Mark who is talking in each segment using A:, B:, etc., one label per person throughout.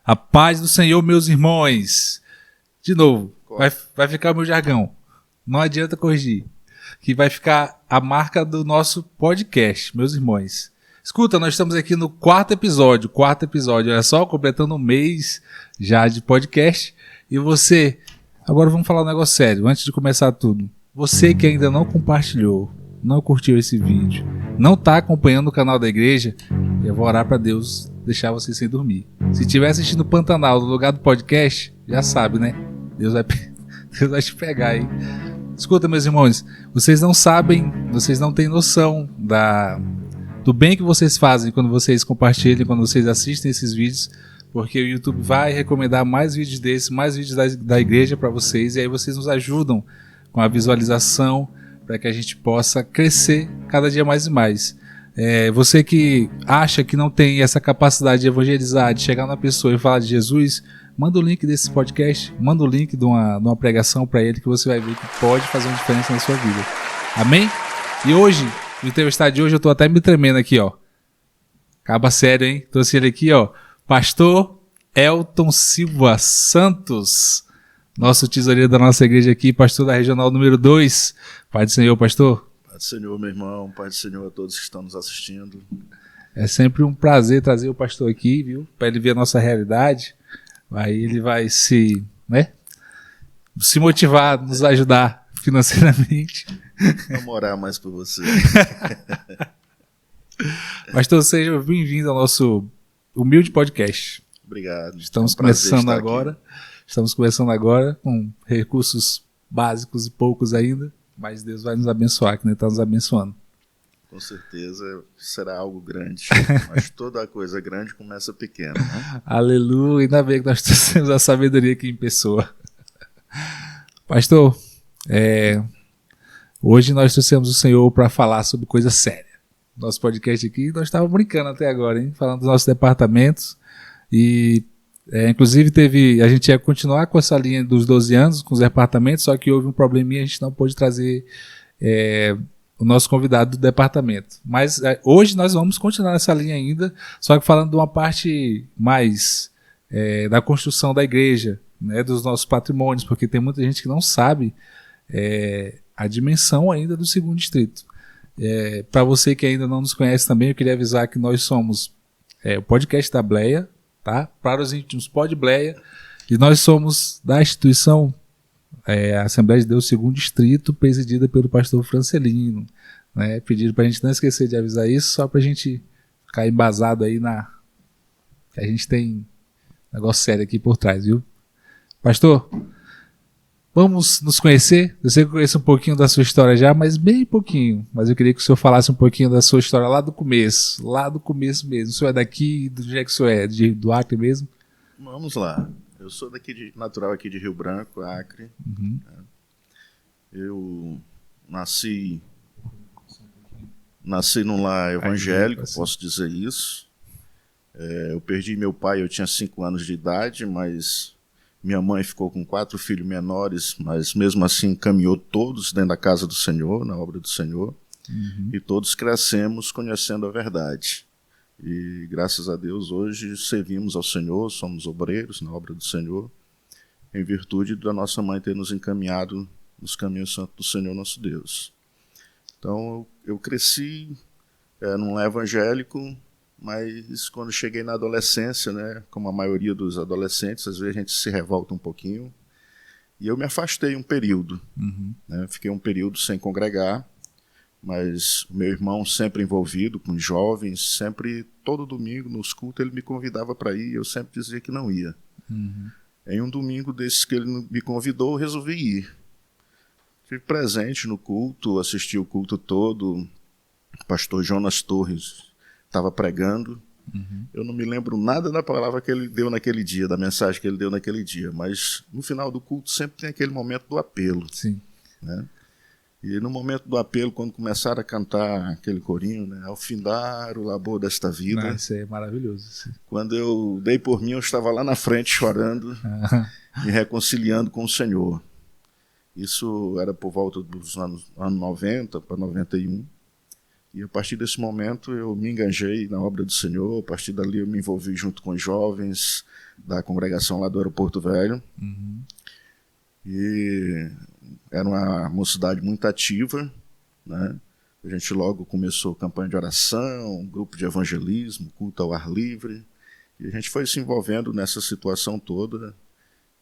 A: A paz do Senhor, meus irmãos. De novo, vai ficar o meu jargão. Não adianta corrigir. Que vai ficar a marca do nosso podcast, meus irmãos. Escuta, nós estamos aqui no quarto episódio. Olha só, completando um mês já de podcast. E você, agora vamos falar um negócio sério, antes de começar tudo. Você que ainda não compartilhou, não curtiu esse vídeo, não está acompanhando o canal da igreja, eu vou orar para Deus deixar você sem dormir. Se estiver assistindo Pantanal no lugar do podcast, já sabe, né? Deus vai te pegar aí. Escuta, meus irmãos, vocês não sabem, vocês não têm noção do bem que vocês fazem quando vocês compartilham, quando vocês assistem esses vídeos, porque o YouTube vai recomendar mais vídeos desses, mais vídeos da igreja para vocês, e aí vocês nos ajudam com a visualização para que a gente possa crescer cada dia mais e mais. Você que acha que não tem essa capacidade de evangelizar, de chegar na pessoa e falar de Jesus, manda o link desse podcast, manda o link de uma pregação para ele, que você vai ver que pode fazer uma diferença na sua vida. Amém? E hoje, no entrevistado de hoje, eu tô até me tremendo aqui, ó. Acaba sério, hein? Trouxe ele aqui, ó. Pastor Elton Silva Santos, nosso tesoureiro da nossa igreja aqui, pastor da Regional número 2. Pai do Senhor, pastor.
B: Pai do Senhor, meu irmão. Pai do Senhor a todos que estão nos assistindo.
A: É sempre um prazer trazer o pastor aqui, viu? Para ele ver a nossa realidade. Aí ele vai se motivar, nos ajudar financeiramente.
B: Vamos orar mais por você.
A: Pastor, seja bem-vindo ao nosso humilde podcast.
B: Obrigado.
A: Estamos começando agora com recursos básicos e poucos ainda, mas Deus vai nos abençoar, que Ele está nos abençoando.
B: Com certeza será algo grande, mas toda coisa grande começa pequena, né?
A: Aleluia, ainda bem que nós temos a sabedoria aqui em pessoa. Pastor, hoje nós trouxemos o Senhor para falar sobre coisa séria. Nosso podcast aqui, nós estávamos brincando até agora, hein? Falando dos nossos departamentos. E, inclusive, a gente ia continuar com essa linha dos 12 anos, com os departamentos, só que houve um probleminha, a gente não pôde trazer o nosso convidado do departamento. Mas hoje nós vamos continuar nessa linha ainda, só que falando de uma parte mais da construção da igreja, né, dos nossos patrimônios, porque tem muita gente que não sabe a dimensão ainda do segundo distrito. Para você que ainda não nos conhece também, eu queria avisar que nós somos o podcast da Bleia, tá? Para os íntimos, Pod Bleia, e nós somos da instituição a Assembleia de Deus segundo distrito, presidida pelo pastor Francelino, né? Pediram para a gente não esquecer de avisar isso, só para a gente ficar embasado aí que a gente tem negócio sério aqui por trás, viu? Pastor, vamos nos conhecer? Eu sei que eu conheço um pouquinho da sua história já, mas bem pouquinho. Mas eu queria que o senhor falasse um pouquinho da sua história lá do começo mesmo. O senhor é daqui, do dia que o senhor é? Do Acre mesmo?
B: Vamos lá. Eu sou natural aqui de Rio Branco, Acre.
A: Uhum.
B: Eu nasci num lar evangélico, posso dizer isso. Eu perdi meu pai, eu tinha 5 anos de idade, mas minha mãe ficou com 4 filhos menores, mas mesmo assim caminhou todos dentro da casa do Senhor, na obra do Senhor. Uhum. E todos crescemos conhecendo a verdade. E graças a Deus hoje servimos ao Senhor, somos obreiros na obra do Senhor, em virtude da nossa mãe ter nos encaminhado nos caminhos santos do Senhor nosso Deus. Então eu cresci num lar evangélico, mas quando cheguei na adolescência, né, como a maioria dos adolescentes, às vezes a gente se revolta um pouquinho, e eu me afastei um período.
A: Uhum.
B: Né, fiquei um período sem congregar, mas o meu irmão sempre envolvido com jovens, sempre, todo domingo nos cultos ele me convidava para ir, eu sempre dizia que não ia.
A: Uhum.
B: Em um domingo desses que ele me convidou, eu resolvi ir. Estive presente no culto, assisti o culto todo, o pastor Jonas Torres estava pregando.
A: Uhum.
B: Eu não me lembro nada da palavra que ele deu naquele dia, da mensagem que ele deu naquele dia, mas no final do culto sempre tem aquele momento do apelo.
A: Sim.
B: Né? E no momento do apelo, quando começaram a cantar aquele corinho, né, ao findar o labor desta vida.
A: Isso é maravilhoso. Sim.
B: Quando eu dei por mim, eu estava lá na frente chorando, me reconciliando com o Senhor. Isso era por volta dos anos 90 para 91. E a partir desse momento eu me engajei na obra do Senhor. A partir dali eu me envolvi junto com os jovens da congregação lá do Aeroporto Velho. E era uma mocidade muito ativa, né? A gente logo começou campanha de oração, grupo de evangelismo, culto ao ar livre. E a gente foi se envolvendo nessa situação toda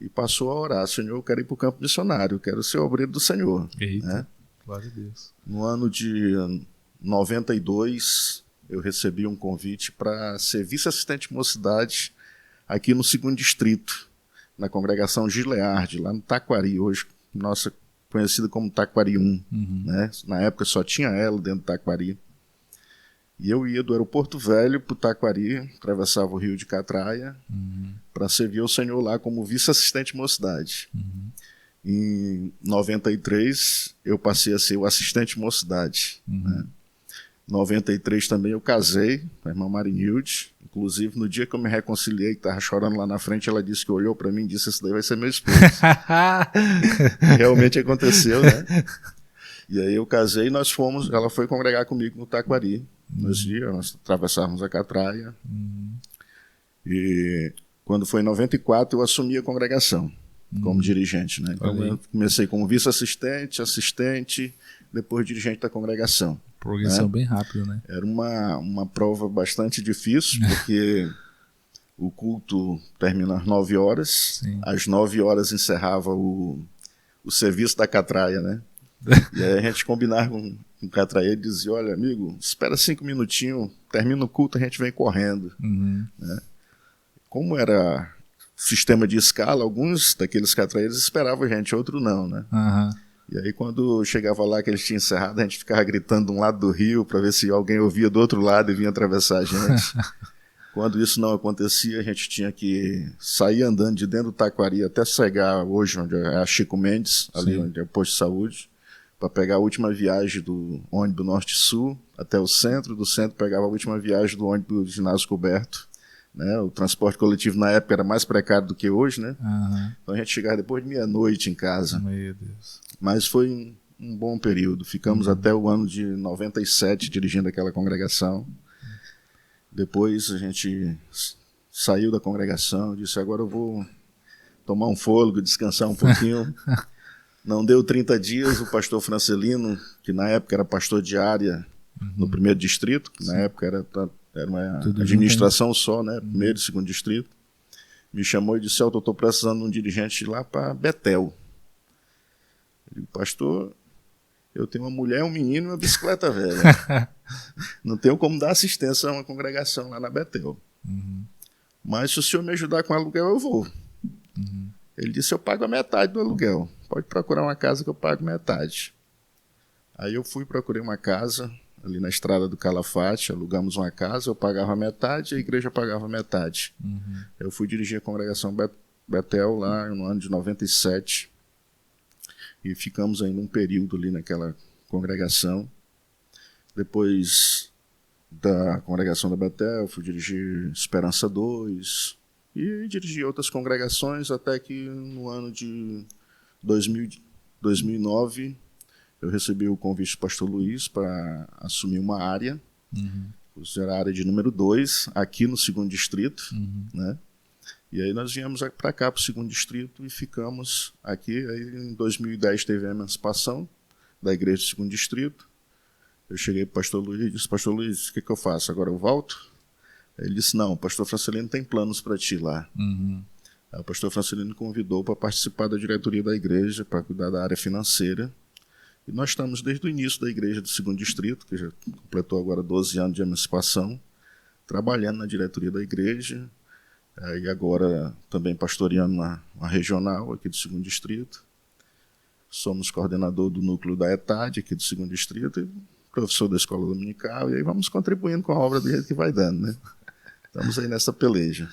B: e passou a orar: Senhor, eu quero ir para o campo missionário, eu quero ser obreiro do Senhor.
A: Eita,
B: né?
A: glória a Deus.
B: No ano de 92, eu recebi um convite para ser vice-assistente de mocidade aqui no 2º Distrito, na congregação Gilead, lá no Taquari, hoje nossa conhecida como Taquari 1. Né? Na época só tinha ela dentro do Taquari. E eu ia do Aeroporto Velho para o Taquari, atravessava o rio de Catraia, para servir o Senhor lá como vice-assistente de mocidade. Em 93, eu passei a ser o assistente de mocidade. Né? Em 93 também eu casei com a irmã Marinilde. Inclusive, no dia que eu me reconciliei, que estava chorando lá na frente, ela disse que olhou para mim e disse: esse daí vai ser meu esposo. Realmente aconteceu, né? E aí eu casei e nós fomos, ela foi congregar comigo no Taquari. Nós atravessávamos a Catraia. E quando foi em 94, eu assumi a congregação como dirigente, né? Então eu comecei como vice-assistente, assistente, depois dirigente da congregação.
A: Progressão bem rápida, né?
B: Era uma prova bastante difícil, porque o culto termina às 9 horas,
A: Sim.
B: às 9 horas encerrava o serviço da Catraia, né? E aí a gente combinava com o Catraia e dizia: olha, amigo, espera 5 minutinhos, termina o culto, a gente vem correndo. Né? Como era sistema de escala, alguns daqueles catraeiros esperavam a gente, outros não, né? E aí quando chegava lá que eles tinham encerrado, a gente ficava gritando de um lado do rio para ver se alguém ouvia do outro lado e vinha atravessar a gente. Quando isso não acontecia, a gente tinha que sair andando de dentro do Taquari até chegar hoje, onde é a Chico Mendes, ali Sim. onde é o posto de saúde, para pegar a última viagem do ônibus Norte-Sul até o centro, do centro pegava a última viagem do ônibus do ginásio coberto. Né? O transporte coletivo na época era mais precário do que hoje, né? Então a gente chegava depois de meia-noite em casa.
A: Meu Deus.
B: Mas foi um bom período. Ficamos até o ano de 97 dirigindo aquela congregação. Depois a gente saiu da congregação, disse: agora eu vou tomar um fôlego, descansar um pouquinho. Não deu 30 dias, o pastor Francelino, que na época era pastor de área no 1º Distrito, que na época era uma Tudo administração junto, só, né? 1º e 2º Distrito, me chamou e disse: eu estou precisando de um dirigente lá para Betel. Eu digo: pastor, eu tenho uma mulher, um menino e uma bicicleta velha. Não tenho como dar assistência a uma congregação lá na Betel. Mas se o senhor me ajudar com o aluguel, eu vou. Ele disse: eu pago a metade do aluguel. Pode procurar uma casa que eu pago metade. Aí eu fui, procurei uma casa ali na estrada do Calafate, alugamos uma casa, eu pagava metade, a igreja pagava metade. Eu fui dirigir a congregação Betel lá no ano de 97 e ficamos ainda um período ali naquela congregação. Depois da congregação da Betel, fui dirigir Esperança 2 e dirigi outras congregações até que no ano de 2009 eu recebi o convite do pastor Luiz para assumir uma área. Isso era a área de número 2, aqui no 2º Distrito. Né? E aí nós viemos para cá, para o 2º Distrito, e ficamos aqui. Aí em 2010 teve a emancipação da igreja do 2º Distrito. Eu cheguei para o pastor Luiz e disse: pastor Luiz, o que eu faço? Agora eu volto? Ele disse: não, o pastor Francelino tem planos para ti lá. Aí o pastor Francelino me convidou para participar da diretoria da igreja, para cuidar da área financeira. E nós estamos desde o início da igreja do 2º Distrito, que já completou agora 12 anos de emancipação, trabalhando na diretoria da igreja, e agora também pastoreando uma regional aqui do 2º Distrito. Somos coordenador do núcleo da ETAD aqui do 2º Distrito e professor da escola dominical, e aí vamos contribuindo com a obra do jeito que vai dando, né? Estamos aí nessa peleja.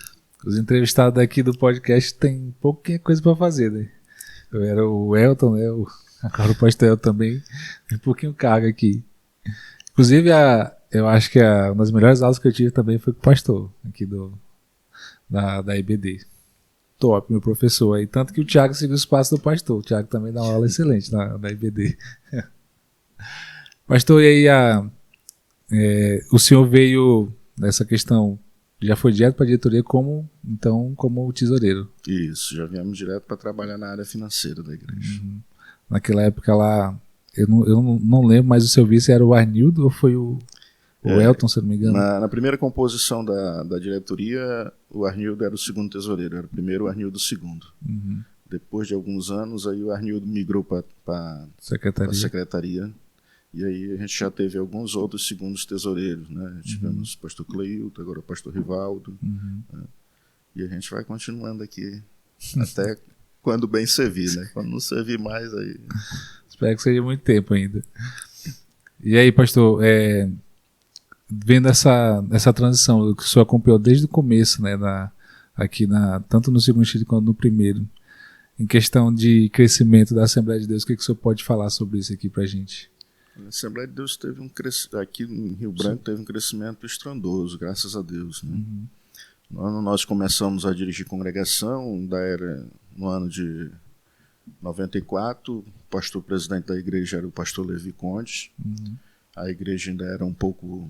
A: Os entrevistados aqui do podcast tem pouquinha coisa para fazer, né? Eu era o Elton, né? Agora o pastor Elton também tem um pouquinho carga aqui. Inclusive, eu acho que uma das melhores aulas que eu tive também foi com o pastor aqui da IBD. Top, meu professor aí. Tanto que o Thiago seguiu os passos do pastor. O Thiago também dá uma aula excelente na IBD. Pastor, e aí O senhor veio nessa questão, já foi direto para a diretoria como tesoureiro.
B: Isso, já viemos direto para trabalhar na área financeira da igreja.
A: Naquela época lá, eu não lembro, mas o seu vice era o Arnildo ou foi o Elton, se eu não me engano?
B: Na primeira composição da diretoria, o Arnildo era o segundo tesoureiro, era o primeiro, o Arnildo o segundo. Depois de alguns anos, aí o Arnildo migrou para a secretaria. E aí a gente já teve alguns outros segundos tesoureiros, né? Tivemos o pastor Cleilton, agora o pastor Rivaldo. Né? E a gente vai continuando aqui até quando bem servir, né? Quando não servir mais, aí...
A: Espero que seja muito tempo ainda. E aí, pastor, vendo essa transição que o senhor acompanhou desde o começo, né? Tanto no segundo distrito quanto no primeiro, em questão de crescimento da Assembleia de Deus, o que o senhor pode falar sobre isso aqui pra gente?
B: A Assembleia de Deus teve aqui em Rio Branco teve um crescimento estrondoso, graças a Deus. Né? Nós começamos a dirigir congregação, ainda era no ano de 94, o pastor presidente da igreja era o pastor Levi Conde. A igreja ainda era um pouco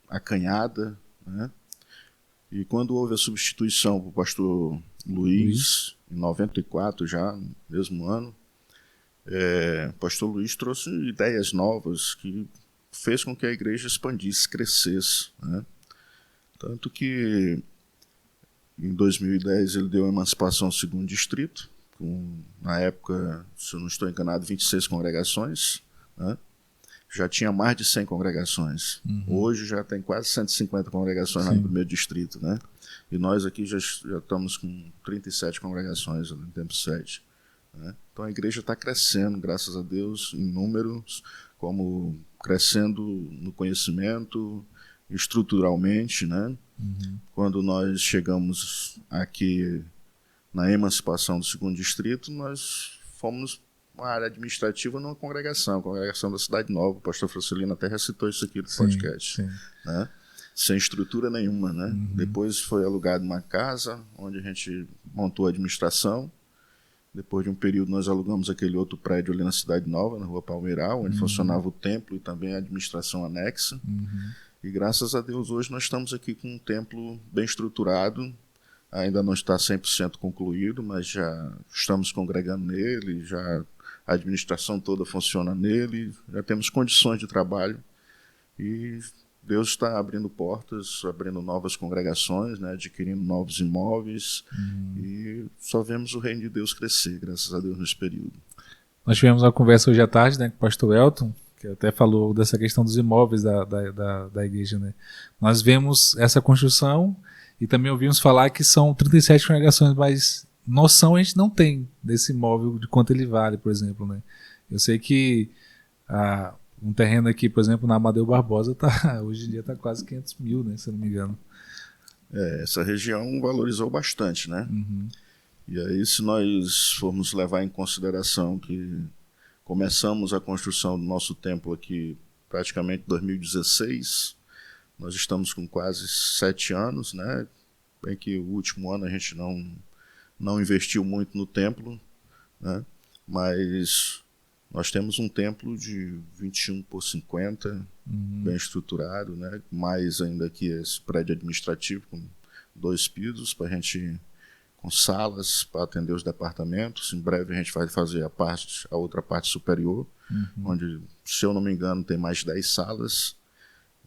B: acanhada, né? E quando houve a substituição para o pastor Luiz, em 94 já, no mesmo ano, o pastor Luiz trouxe ideias novas que fez com que a igreja expandisse, crescesse. Né? Tanto que em 2010 ele deu a emancipação ao segundo distrito, com, na época, se eu não estou enganado, 26 congregações. Né? Já tinha mais de 100 congregações. Hoje já tem quase 150 congregações lá no primeiro distrito. Né? E nós aqui já estamos com 37 congregações no tempo 7. Né? Então a igreja está crescendo, graças a Deus, em números, como crescendo no conhecimento, estruturalmente. Né? Quando nós chegamos aqui na emancipação do segundo distrito, nós fomos uma área administrativa numa congregação, a congregação da Cidade Nova. O pastor Francelino até recitou isso aqui no podcast. Né? Sem estrutura nenhuma. Né? Depois foi alugado uma casa, onde a gente montou a administração. Depois de um período, nós alugamos aquele outro prédio ali na Cidade Nova, na Rua Palmeiral, onde funcionava o templo e também a administração anexa. E graças a Deus, hoje nós estamos aqui com um templo bem estruturado. Ainda não está 100% concluído, mas já estamos congregando nele, já a administração toda funciona nele, já temos condições de trabalho. E Deus está abrindo portas, abrindo novas congregações, né, adquirindo novos imóveis, e só vemos o reino de Deus crescer, graças a Deus, nesse período.
A: Nós tivemos uma conversa hoje à tarde, né, com o pastor Elton, que até falou dessa questão dos imóveis da igreja. Né? Nós vemos essa construção e também ouvimos falar que são 37 congregações, mas noção a gente não tem desse imóvel, de quanto ele vale, por exemplo. Né? Eu sei que um terreno aqui, por exemplo, na Amadeu Barbosa, hoje em dia está quase 500 mil, né, se eu não me engano.
B: Essa região valorizou bastante, né? E aí, se nós formos levar em consideração que começamos a construção do nosso templo aqui praticamente em 2016, nós estamos com quase 7 anos, né? Bem que o último ano a gente não investiu muito no templo, né? Mas nós temos um templo de 21 por 50, bem estruturado, né? Mais ainda aqui esse prédio administrativo com 2 pisos para a gente, com salas para atender os departamentos. Em breve a gente vai fazer a outra parte superior, onde, se eu não me engano, tem mais 10 salas.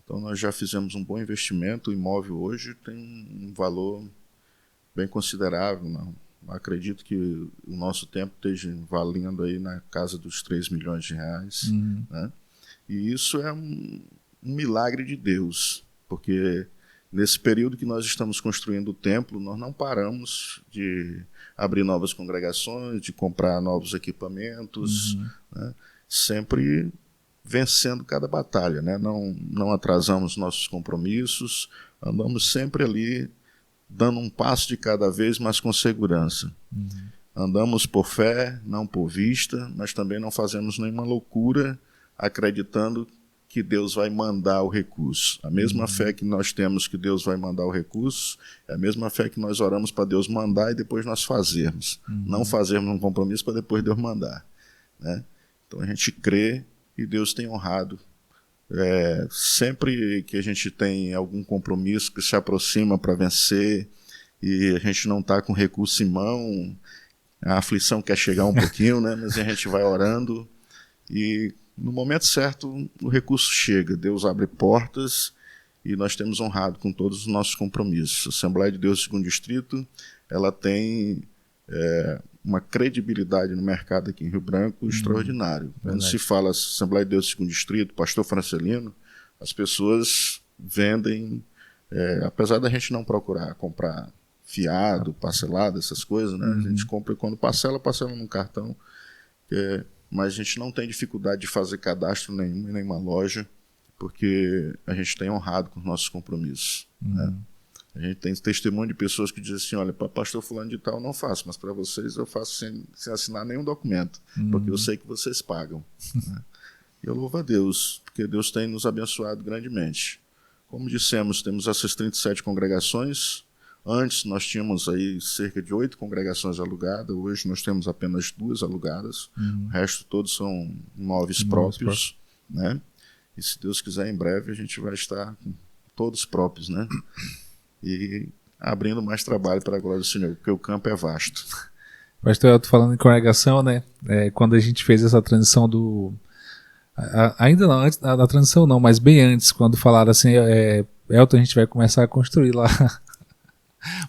B: Então nós já fizemos um bom investimento. O imóvel hoje tem um valor bem considerável. Não? Acredito que o nosso tempo esteja valendo aí na casa dos 3 milhões de reais. Né? E isso é um milagre de Deus, porque nesse período que nós estamos construindo o templo, nós não paramos de abrir novas congregações, de comprar novos equipamentos, né? Sempre vencendo cada batalha, né? Não atrasamos nossos compromissos, andamos sempre ali, dando um passo de cada vez, mas com segurança. Andamos por fé, não por vista, mas também não fazemos nenhuma loucura, acreditando que Deus vai mandar o recurso. A mesma fé que nós temos que Deus vai mandar o recurso, é a mesma fé que nós oramos para Deus mandar e depois nós fazermos. Não fazermos um compromisso para depois Deus mandar. Né? Então a gente crê e Deus tem honrado Sempre que a gente tem algum compromisso que se aproxima para vencer e a gente não está com recurso em mão, a aflição quer chegar um pouquinho, né? Mas a gente vai orando e no momento certo o recurso chega, Deus abre portas e nós temos honrado com todos os nossos compromissos. A Assembleia de Deus Segundo Distrito, ela tem uma credibilidade no mercado aqui em Rio Branco extraordinário. Quando se fala Assembleia de Deus Segundo Distrito, Pastor Francelino, as pessoas vendem, apesar da gente não procurar comprar fiado, parcelado, essas coisas, né? A gente compra quando parcela num cartão, mas a gente não tem dificuldade de fazer cadastro nenhum em nenhuma loja, porque a gente tem honrado com os nossos compromissos. Né? A gente tem testemunho de pessoas que dizem assim, olha, para pastor fulano de tal eu não faço, mas para vocês eu faço sem assinar nenhum documento, porque eu sei que vocês pagam. Né? E eu louvo a Deus, porque Deus tem nos abençoado grandemente. Como dissemos, temos essas 37 congregações. Antes nós tínhamos aí cerca de 8 congregações alugadas, hoje nós temos apenas 2 alugadas, o resto todos são imóveis próprios, né? E se Deus quiser, em breve a gente vai estar com todos próprios, né? E abrindo mais trabalho para a glória do Senhor, porque o campo é vasto.
A: Pastor, eu tô falando em congregação, né? Quando a gente fez essa transição do... ainda não, antes da transição não, mas bem antes, quando falaram assim, Elton, a gente vai começar a construir lá...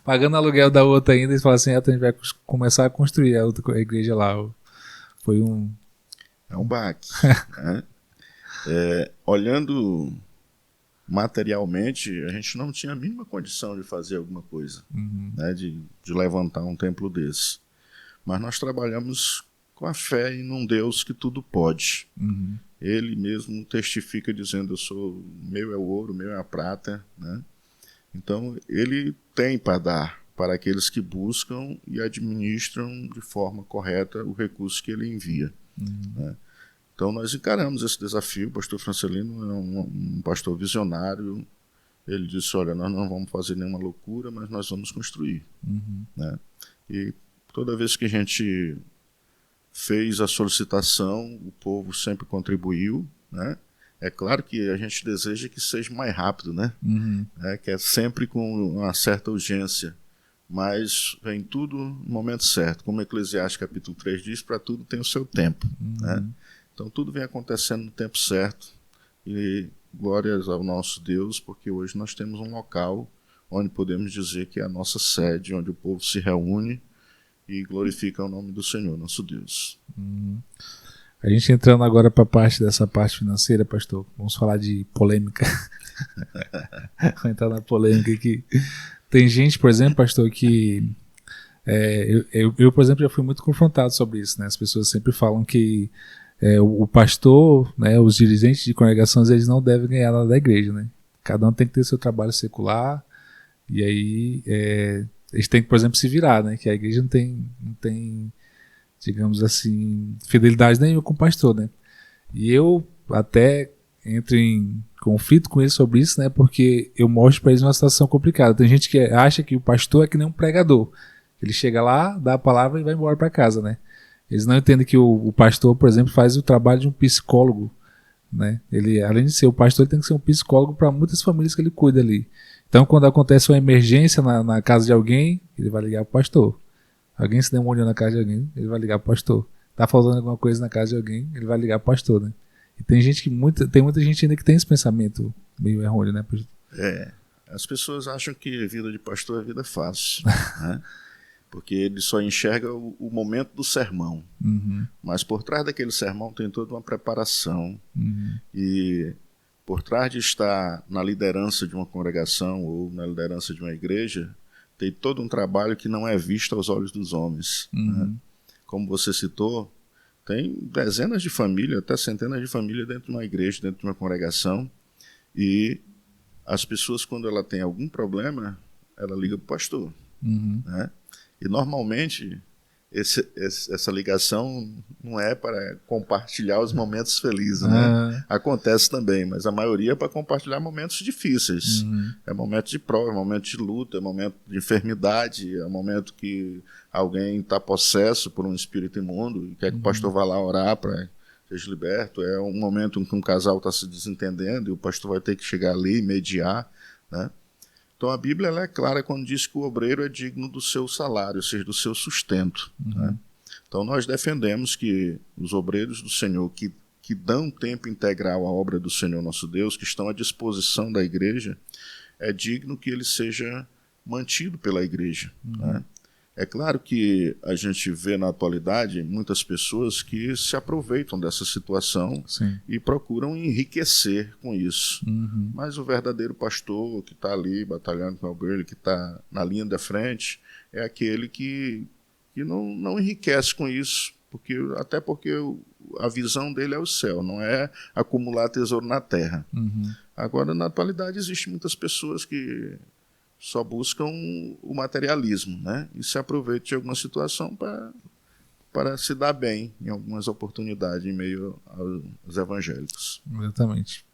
A: pagando aluguel da outra ainda, eles falaram assim, a gente vai começar a construir a outra igreja lá. Foi um...
B: É um baque. Né? Olhando materialmente, a gente não tinha a mínima condição de fazer alguma coisa, né? de levantar um templo desse. Mas nós trabalhamos com a fé em um Deus que tudo pode. Ele mesmo testifica dizendo, meu é o ouro, meu é a prata, né? Então, ele tem para dar para aqueles que buscam e administram de forma correta o recurso que ele envia. Né? Então, nós encaramos esse desafio. O pastor Francelino é um pastor visionário. Ele disse, olha, nós não vamos fazer nenhuma loucura, mas nós vamos construir. Né? E toda vez que a gente fez a solicitação, o povo sempre contribuiu, né? É claro que a gente deseja que seja mais rápido, né? Que é sempre com uma certa urgência, mas vem tudo no momento certo. Como Eclesiastes capítulo 3 diz, para tudo tem o seu tempo. Né? Então tudo vem acontecendo no tempo certo e glórias ao nosso Deus, porque hoje nós temos um local onde podemos dizer que é a nossa sede, onde o povo se reúne e glorifica o nome do Senhor, nosso Deus.
A: A gente entrando agora para dessa parte financeira, pastor, vamos falar de polêmica. Vamos entrar na polêmica aqui. Tem gente, por exemplo, pastor, que... eu, por exemplo, já fui muito confrontado sobre isso, né? As pessoas sempre falam que o pastor, né, os dirigentes de congregações, eles não devem ganhar nada da igreja, né? Cada um tem que ter seu trabalho secular, e aí eles têm que, por exemplo, se virar, né? Que a igreja não tem digamos assim, fidelidade nenhuma com o pastor, né? E eu até entro em conflito com eles sobre isso, né? Porque eu mostro para eles uma situação complicada. Tem gente que acha que o pastor é que nem um pregador. Ele chega lá, dá a palavra e vai embora para casa, né? Eles não entendem que o pastor, por exemplo, faz o trabalho de um psicólogo, né? Ele, além de ser o pastor, ele tem que ser um psicólogo para muitas famílias que ele cuida ali. Então, quando acontece uma emergência na casa de alguém, ele vai ligar pro pastor. Alguém se demoniou na casa de alguém, ele vai ligar pro pastor. Tá faltando alguma coisa na casa de alguém, ele vai ligar pro pastor, né? E tem gente tem muita gente ainda que tem esse pensamento meio errôneo, né, pastor?
B: As pessoas acham que a vida de pastor é vida fácil, né? Porque ele só enxerga o momento do sermão. Mas por trás daquele sermão tem toda uma preparação. E por trás de estar na liderança de uma congregação ou na liderança de uma igreja, tem todo um trabalho que não é visto aos olhos dos homens. Né? Como você citou, tem dezenas de famílias, até centenas de famílias dentro de uma igreja, dentro de uma congregação, e as pessoas, quando ela tem algum problema, ela liga para o pastor. Né? E normalmente essa ligação não é para compartilhar os momentos felizes, né? Acontece também, mas a maioria é para compartilhar momentos difíceis. É momento de prova, é momento de luta, é momento de enfermidade, é momento que alguém está possesso por um espírito imundo e quer que o pastor vá lá orar para esteja liberto. É um momento em que um casal está se desentendendo e o pastor vai ter que chegar ali e mediar, né? Então a Bíblia ela é clara quando diz que o obreiro é digno do seu salário, ou seja, do seu sustento, né? Então nós defendemos que os obreiros do Senhor que dão tempo integral à obra do Senhor nosso Deus, que estão à disposição da igreja, é digno que ele seja mantido pela igreja, né? É claro que a gente vê na atualidade muitas pessoas que se aproveitam dessa situação.
A: Sim.
B: E procuram enriquecer com isso. Mas o verdadeiro pastor que está ali batalhando com a ovelha, que está na linha da frente, é aquele que não enriquece com isso, até porque a visão dele é o céu, não é acumular tesouro na terra. Agora, na atualidade, existem muitas pessoas que só buscam o materialismo, né? E se aproveitam de alguma situação para se dar bem em algumas oportunidades em meio aos evangélicos.
A: Exatamente.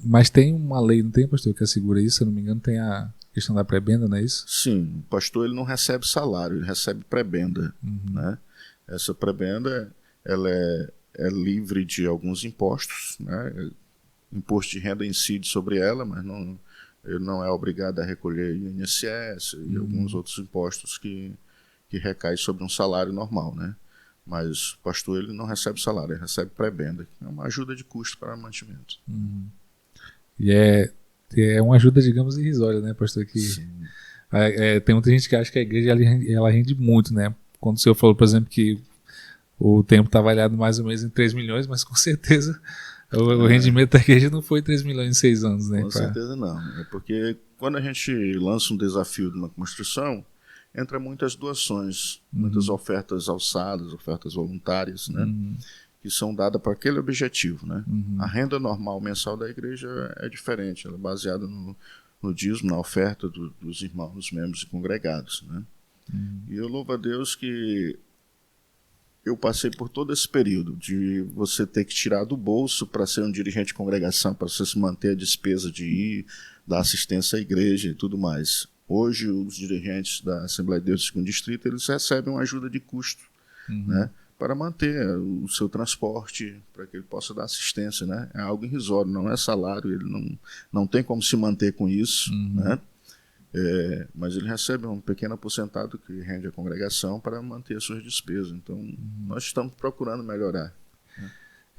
A: Mas tem uma lei, não tem, pastor, que assegura isso? Se eu não me engano, tem a questão da prebenda, não é isso?
B: Sim, o pastor ele não recebe salário, ele recebe prebenda, né? Essa prebenda ela é livre de alguns impostos, né? Imposto de renda incide sobre ela, mas ele não é obrigado a recolher INSS e alguns outros impostos que recaem sobre um salário normal, né? Mas o pastor ele não recebe salário, ele recebe prebenda, que é uma ajuda de custo para mantimento.
A: E é uma ajuda, digamos, irrisória, né, pastor? Tem muita gente que acha que a igreja ela rende muito, né? Quando o senhor falou, por exemplo, que o tempo está avaliado mais ou menos em 3 milhões, mas com certeza o rendimento da igreja não foi 3 milhões em 6 anos, né?
B: Com certeza não. É porque quando a gente lança um desafio de uma construção, entra muitas doações, muitas ofertas alçadas, ofertas voluntárias, né? Que são dadas para aquele objetivo, né? A renda normal mensal da igreja é diferente, ela é baseada no dízimo, na oferta dos irmãos, membros e congregados, né? E eu louvo a Deus que eu passei por todo esse período de você ter que tirar do bolso para ser um dirigente de congregação, para você se manter a despesa de ir, dar assistência à igreja e tudo mais. Hoje, os dirigentes da Assembleia de Deus do 2º Distrito, eles recebem uma ajuda de custo, né, para manter o seu transporte, para que ele possa dar assistência, né? É algo irrisório, não é salário, ele não tem como se manter com isso, né? Mas ele recebe uma pequena porcentagem que rende à congregação para manter as suas despesas. Então, nós estamos procurando melhorar.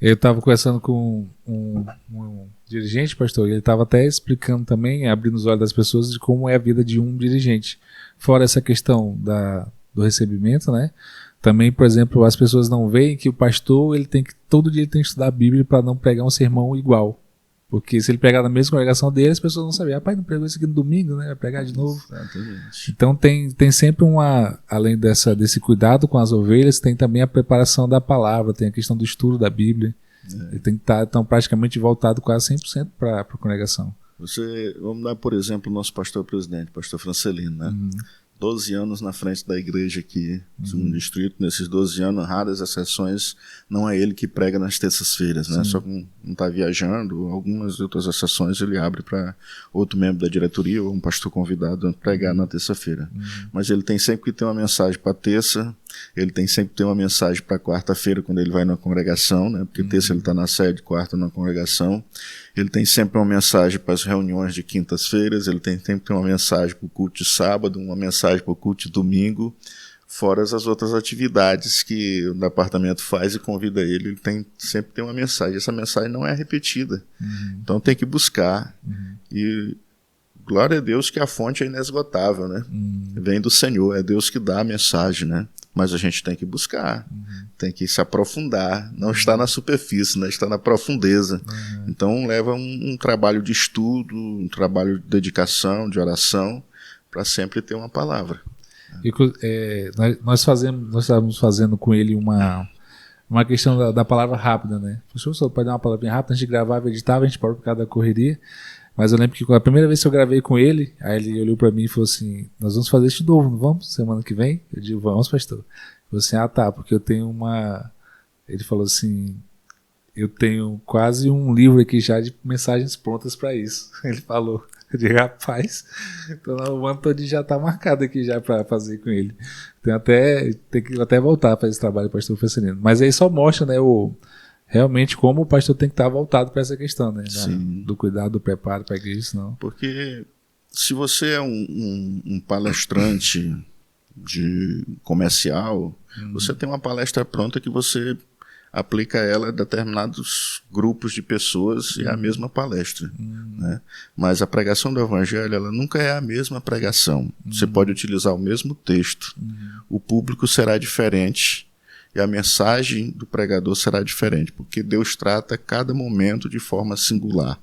A: Eu estava conversando com um dirigente, pastor, e ele estava até explicando também, abrindo os olhos das pessoas, de como é a vida de um dirigente. Fora essa questão do recebimento, né? Também, por exemplo, as pessoas não veem que o pastor todo dia ele tem que estudar a Bíblia para não pregar um sermão igual. Porque se ele pregar na mesma congregação dele, as pessoas vão saber, rapaz, não pregou isso aqui no domingo, né? Vai pregar de novo.
B: Exatamente.
A: Então tem sempre além desse cuidado com as ovelhas, tem também a preparação da palavra, tem a questão do estudo da Bíblia. Ele tem que estar então, praticamente voltado quase 100% para a congregação.
B: Vamos dar, por exemplo, o nosso pastor-presidente, pastor Francelino, né? 12 anos na frente da igreja aqui, no distrito. Nesses 12 anos, raras exceções, não é ele que prega nas terças-feiras, né? Só que não está viajando, algumas outras exceções ele abre para outro membro da diretoria ou um pastor convidado a pregar na terça-feira. Mas ele tem sempre que ter uma mensagem para terça, ele tem sempre que ter uma mensagem para quarta-feira quando ele vai na congregação, né? Porque terça ele está na sede, quarta na congregação. Ele tem sempre uma mensagem para as reuniões de quintas-feiras, ele tem sempre uma mensagem para o culto de sábado, uma mensagem para o culto de domingo, fora as outras atividades que o departamento faz e convida ele sempre tem uma mensagem. Essa mensagem não é repetida, então tem que buscar. E glória a Deus que a fonte é inesgotável, né? Vem do Senhor, é Deus que dá a mensagem, né? Mas a gente tem que buscar, tem que se aprofundar, não está na superfície, né? Está na profundeza. Então leva um trabalho de estudo, um trabalho de dedicação, de oração, para sempre ter uma palavra.
A: Nós estávamos fazendo com ele uma questão da palavra rápida, né? O senhor só pode dar uma palavrinha rápida, antes de gravava, editava, a gente parou por causa da correria. Mas eu lembro que a primeira vez que eu gravei com ele, aí ele olhou pra mim e falou assim, nós vamos fazer isso de novo, não vamos? Semana que vem? Eu digo, vamos, pastor. Ele falou assim, tá, porque eu tenho Ele falou assim, eu tenho quase um livro aqui já de mensagens prontas pra isso. Ele falou, eu digo, rapaz, então o ano todo já tá marcado aqui já pra fazer com ele. Tem que até voltar para esse trabalho, pastor Francelino. Mas aí só mostra, né, realmente como o pastor tem que estar voltado para essa questão, né?
B: Sim.
A: Do cuidado, do preparo para a igreja, senão...
B: Porque se você é um palestrante de comercial, você tem uma palestra pronta que você aplica ela a determinados grupos de pessoas e é a mesma palestra. Né? Mas a pregação do evangelho, ela nunca é a mesma pregação. Você pode utilizar o mesmo texto, o público será diferente e a mensagem do pregador será diferente, porque Deus trata cada momento de forma singular.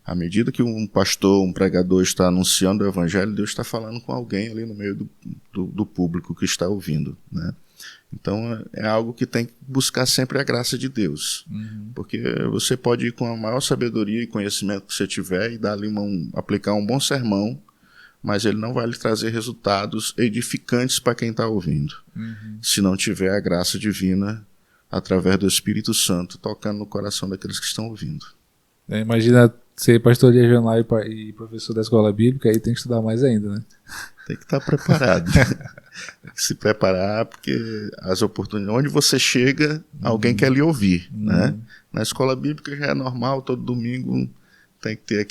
B: À medida que um pastor, um pregador está anunciando o evangelho, Deus está falando com alguém ali no meio do público que está ouvindo, né? Então é algo que tem que buscar sempre a graça de Deus, porque você pode ir com a maior sabedoria e conhecimento que você tiver e dar ali aplicar um bom sermão, mas ele não vai lhe trazer resultados edificantes para quem está ouvindo, se não tiver a graça divina através do Espírito Santo tocando no coração daqueles que estão ouvindo.
A: Imagina ser pastor de regional e professor da escola bíblica, aí tem que estudar mais ainda, né?
B: Tem que estar preparado. Tem que se preparar, porque as oportunidades, onde você chega, alguém quer lhe ouvir, né? Na escola bíblica já é normal, todo domingo tem que ter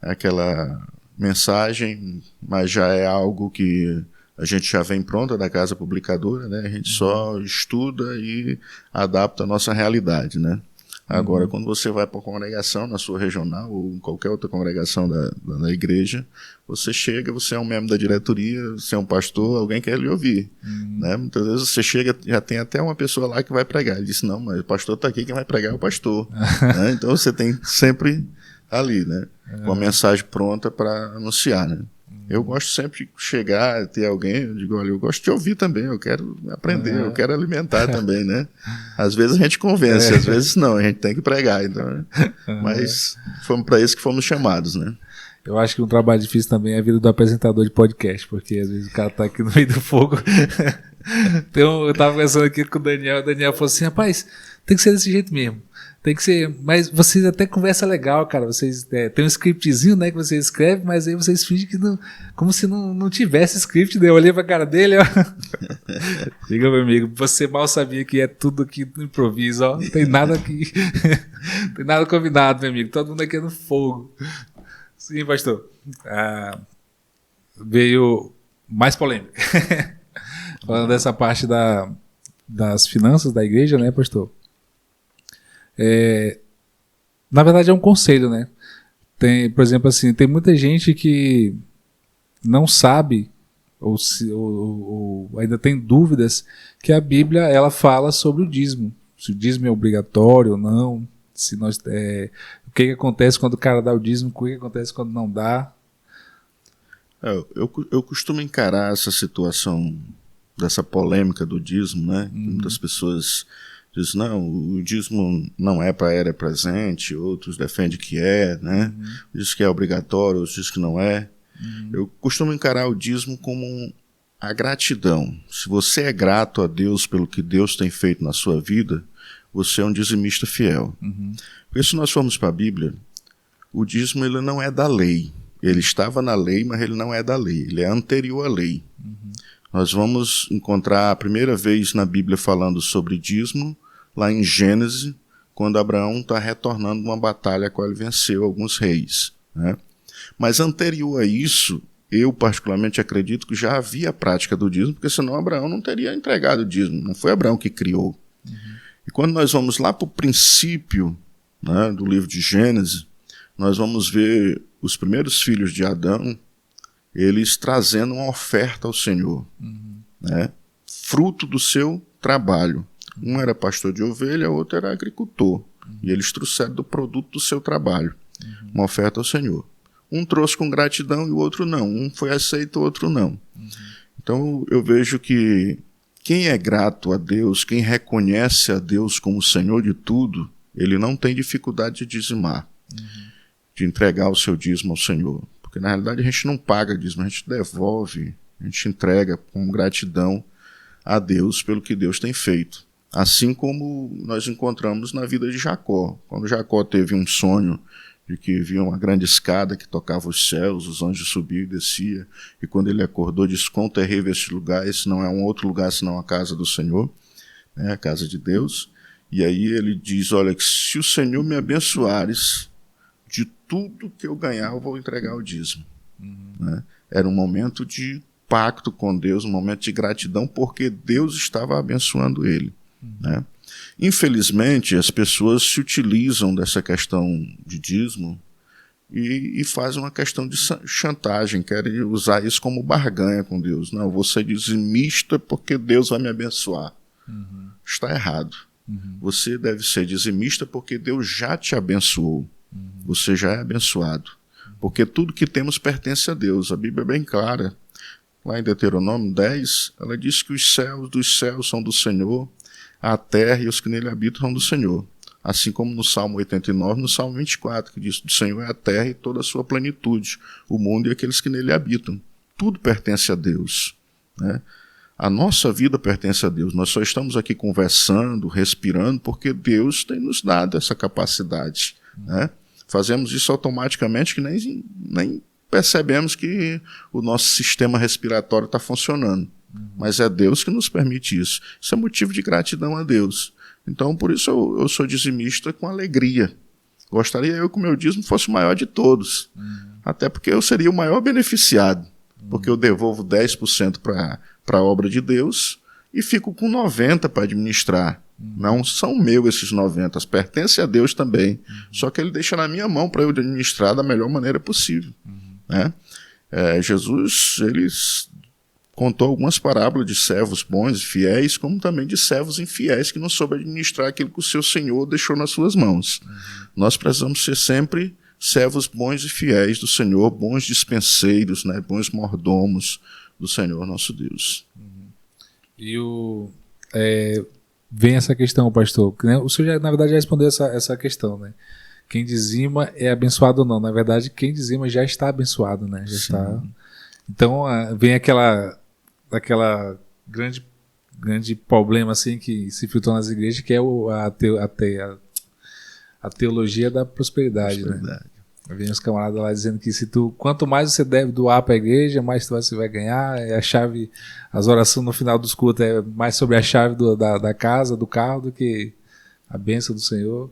B: aquela mensagem, mas já é algo que a gente já vem pronta da casa publicadora, né? A gente só estuda e adapta a nossa realidade, né? Agora, quando você vai para a congregação, na sua regional ou em qualquer outra congregação da igreja, você chega, você é um membro da diretoria, você é um pastor, alguém quer lhe ouvir. Né? Muitas vezes você chega, já tem até uma pessoa lá que vai pregar. Ele disse, não, mas o pastor está aqui, quem vai pregar é o pastor. Né? Então você tem sempre ali, né? Com a mensagem pronta para anunciar, né? Eu gosto sempre de chegar, ter alguém, eu digo, olha, eu gosto de ouvir também, eu quero aprender, eu quero alimentar também, né? Às vezes a gente convence, às vezes não, a gente tem que pregar, então, mas fomos para isso que fomos chamados, né?
A: Eu acho que um trabalho difícil também é a vida do apresentador de podcast, porque às vezes o cara tá aqui no meio do fogo. Então, eu tava conversando aqui com o Daniel falou assim, rapaz, tem que ser desse jeito mesmo. Tem que ser, mas vocês até conversa legal, cara. Vocês tem um scriptzinho, né, que você escreve, mas aí vocês fingem que não, como se não tivesse script, né? Eu olhei pra cara dele, ó. Diga, meu amigo, você mal sabia que é tudo aqui no improviso, ó. Não tem nada aqui, não tem nada combinado, meu amigo. Todo mundo aqui é no fogo. Sim, pastor. Veio mais polêmica. Falando dessa parte das finanças da igreja, né, pastor? Na verdade é um conselho, né? Tem, por exemplo, assim, tem muita gente que não sabe ou ainda tem dúvidas que a Bíblia ela fala sobre o dízimo, se o dízimo é obrigatório ou não, se nós o que acontece quando o cara dá o dízimo, o que acontece quando não dá.
B: Eu costumo encarar essa situação dessa polêmica do dízimo, né? Muitas pessoas diz, não, o dízimo não é para era presente, outros defendem que é, né? Diz que é obrigatório, outros diz que não é. Eu costumo encarar o dízimo como a gratidão. Se você é grato a Deus pelo que Deus tem feito na sua vida, você é um dizimista fiel. Porque se nós formos para a Bíblia, o dízimo ele não é da lei. Ele estava na lei, mas ele não é da lei. Ele é anterior à lei. Nós vamos encontrar a primeira vez na Bíblia falando sobre dízimo, lá em Gênesis, quando Abraão está retornando de uma batalha a qual ele venceu alguns reis, né? Mas anterior a isso, eu particularmente acredito que já havia a prática do dízimo, porque senão Abraão não teria entregado o dízimo, não foi Abraão que criou. E quando nós vamos lá para o princípio, né, do livro de Gênesis, nós vamos ver os primeiros filhos de Adão, eles trazendo uma oferta ao Senhor, né, fruto do seu trabalho. Um era pastor de ovelha, o outro era agricultor. E eles trouxeram do produto do seu trabalho, uma oferta ao Senhor. Um trouxe com gratidão e o outro não. Um foi aceito, o outro não. Então eu vejo que quem é grato a Deus, quem reconhece a Deus como Senhor de tudo, ele não tem dificuldade de dizimar, de entregar o seu dízimo ao Senhor. Porque na realidade a gente não paga dízimo, a gente devolve, a gente entrega com gratidão a Deus pelo que Deus tem feito. Assim como nós encontramos na vida de Jacó. Quando Jacó teve um sonho de que via uma grande escada que tocava os céus, os anjos subiam e desciam, e quando ele acordou, disse, quão terrível este lugar, esse não é um outro lugar senão a casa do Senhor, né, a casa de Deus. E aí ele diz, olha, que se o Senhor me abençoares, de tudo que eu ganhar eu vou entregar o dízimo. Né? Era um momento de pacto com Deus, um momento de gratidão, porque Deus estava abençoando ele. Né? Infelizmente, as pessoas se utilizam dessa questão de dízimo e fazem uma questão de chantagem, querem usar isso como barganha com Deus. Não, vou ser dizimista porque Deus vai me abençoar. Está errado. Você deve ser dizimista porque Deus já te abençoou. Você já é abençoado. Porque tudo que temos pertence a Deus. A Bíblia é bem clara. Lá em Deuteronômio 10, ela diz que os céus dos céus são do Senhor, a terra e os que nele habitam são do Senhor. Assim como no Salmo 89, no Salmo 24, que diz: do Senhor é a terra e toda a sua plenitude, o mundo e aqueles que nele habitam. Tudo pertence a Deus. Né? A nossa vida pertence a Deus. Nós só estamos aqui conversando, respirando, porque Deus tem nos dado essa capacidade. Né? Fazemos isso automaticamente, que nem percebemos que o nosso sistema respiratório está funcionando. Mas é Deus que nos permite isso. Isso é motivo de gratidão a Deus. Então, por isso eu sou dizimista com alegria. Gostaria eu que o meu dízimo fosse o maior de todos. Até porque eu seria o maior beneficiado. Porque eu devolvo 10% para a obra de Deus e fico com 90% para administrar. Não são meus esses 90%, pertencem a Deus também. Só que ele deixa na minha mão para eu administrar da melhor maneira possível. Né? Jesus, ele contou algumas parábolas de servos bons e fiéis, como também de servos infiéis que não soube administrar aquilo que o seu Senhor deixou nas suas mãos. Nós precisamos ser sempre servos bons e fiéis do Senhor, bons dispenseiros, né? Bons mordomos do Senhor nosso Deus.
A: E vem essa questão, pastor, né? O senhor, na verdade, já respondeu essa questão, né? Quem dizima é abençoado ou não. Na verdade, quem dizima já está abençoado, né? Já está. Então, vem aquela grande problema assim que se filtrou nas igrejas, que é a teologia da prosperidade. Né? Vem os camaradas lá dizendo que quanto mais você deve doar para a igreja, mais você vai ganhar. A chave, as orações no final dos cultos é mais sobre a chave da casa, do carro, do que a bênção do Senhor.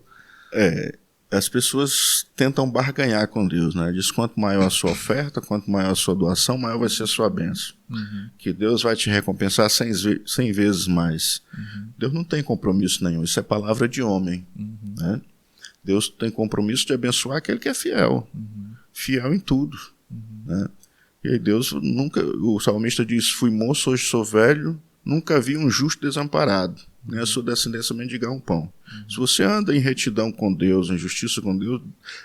B: As pessoas tentam barganhar com Deus, né? Diz: quanto maior a sua oferta, quanto maior a sua doação, maior vai ser a sua bênção. Que Deus vai te recompensar 100 vezes mais. Deus não tem compromisso nenhum, isso é palavra de homem. Né? Deus tem compromisso de abençoar aquele que é fiel. Fiel em tudo. Né? E aí Deus nunca, o salmista diz: fui moço, hoje sou velho, nunca vi um justo desamparado, nem a sua descendência mendigar um pão. Se você anda em retidão com Deus, em justiça com Deus,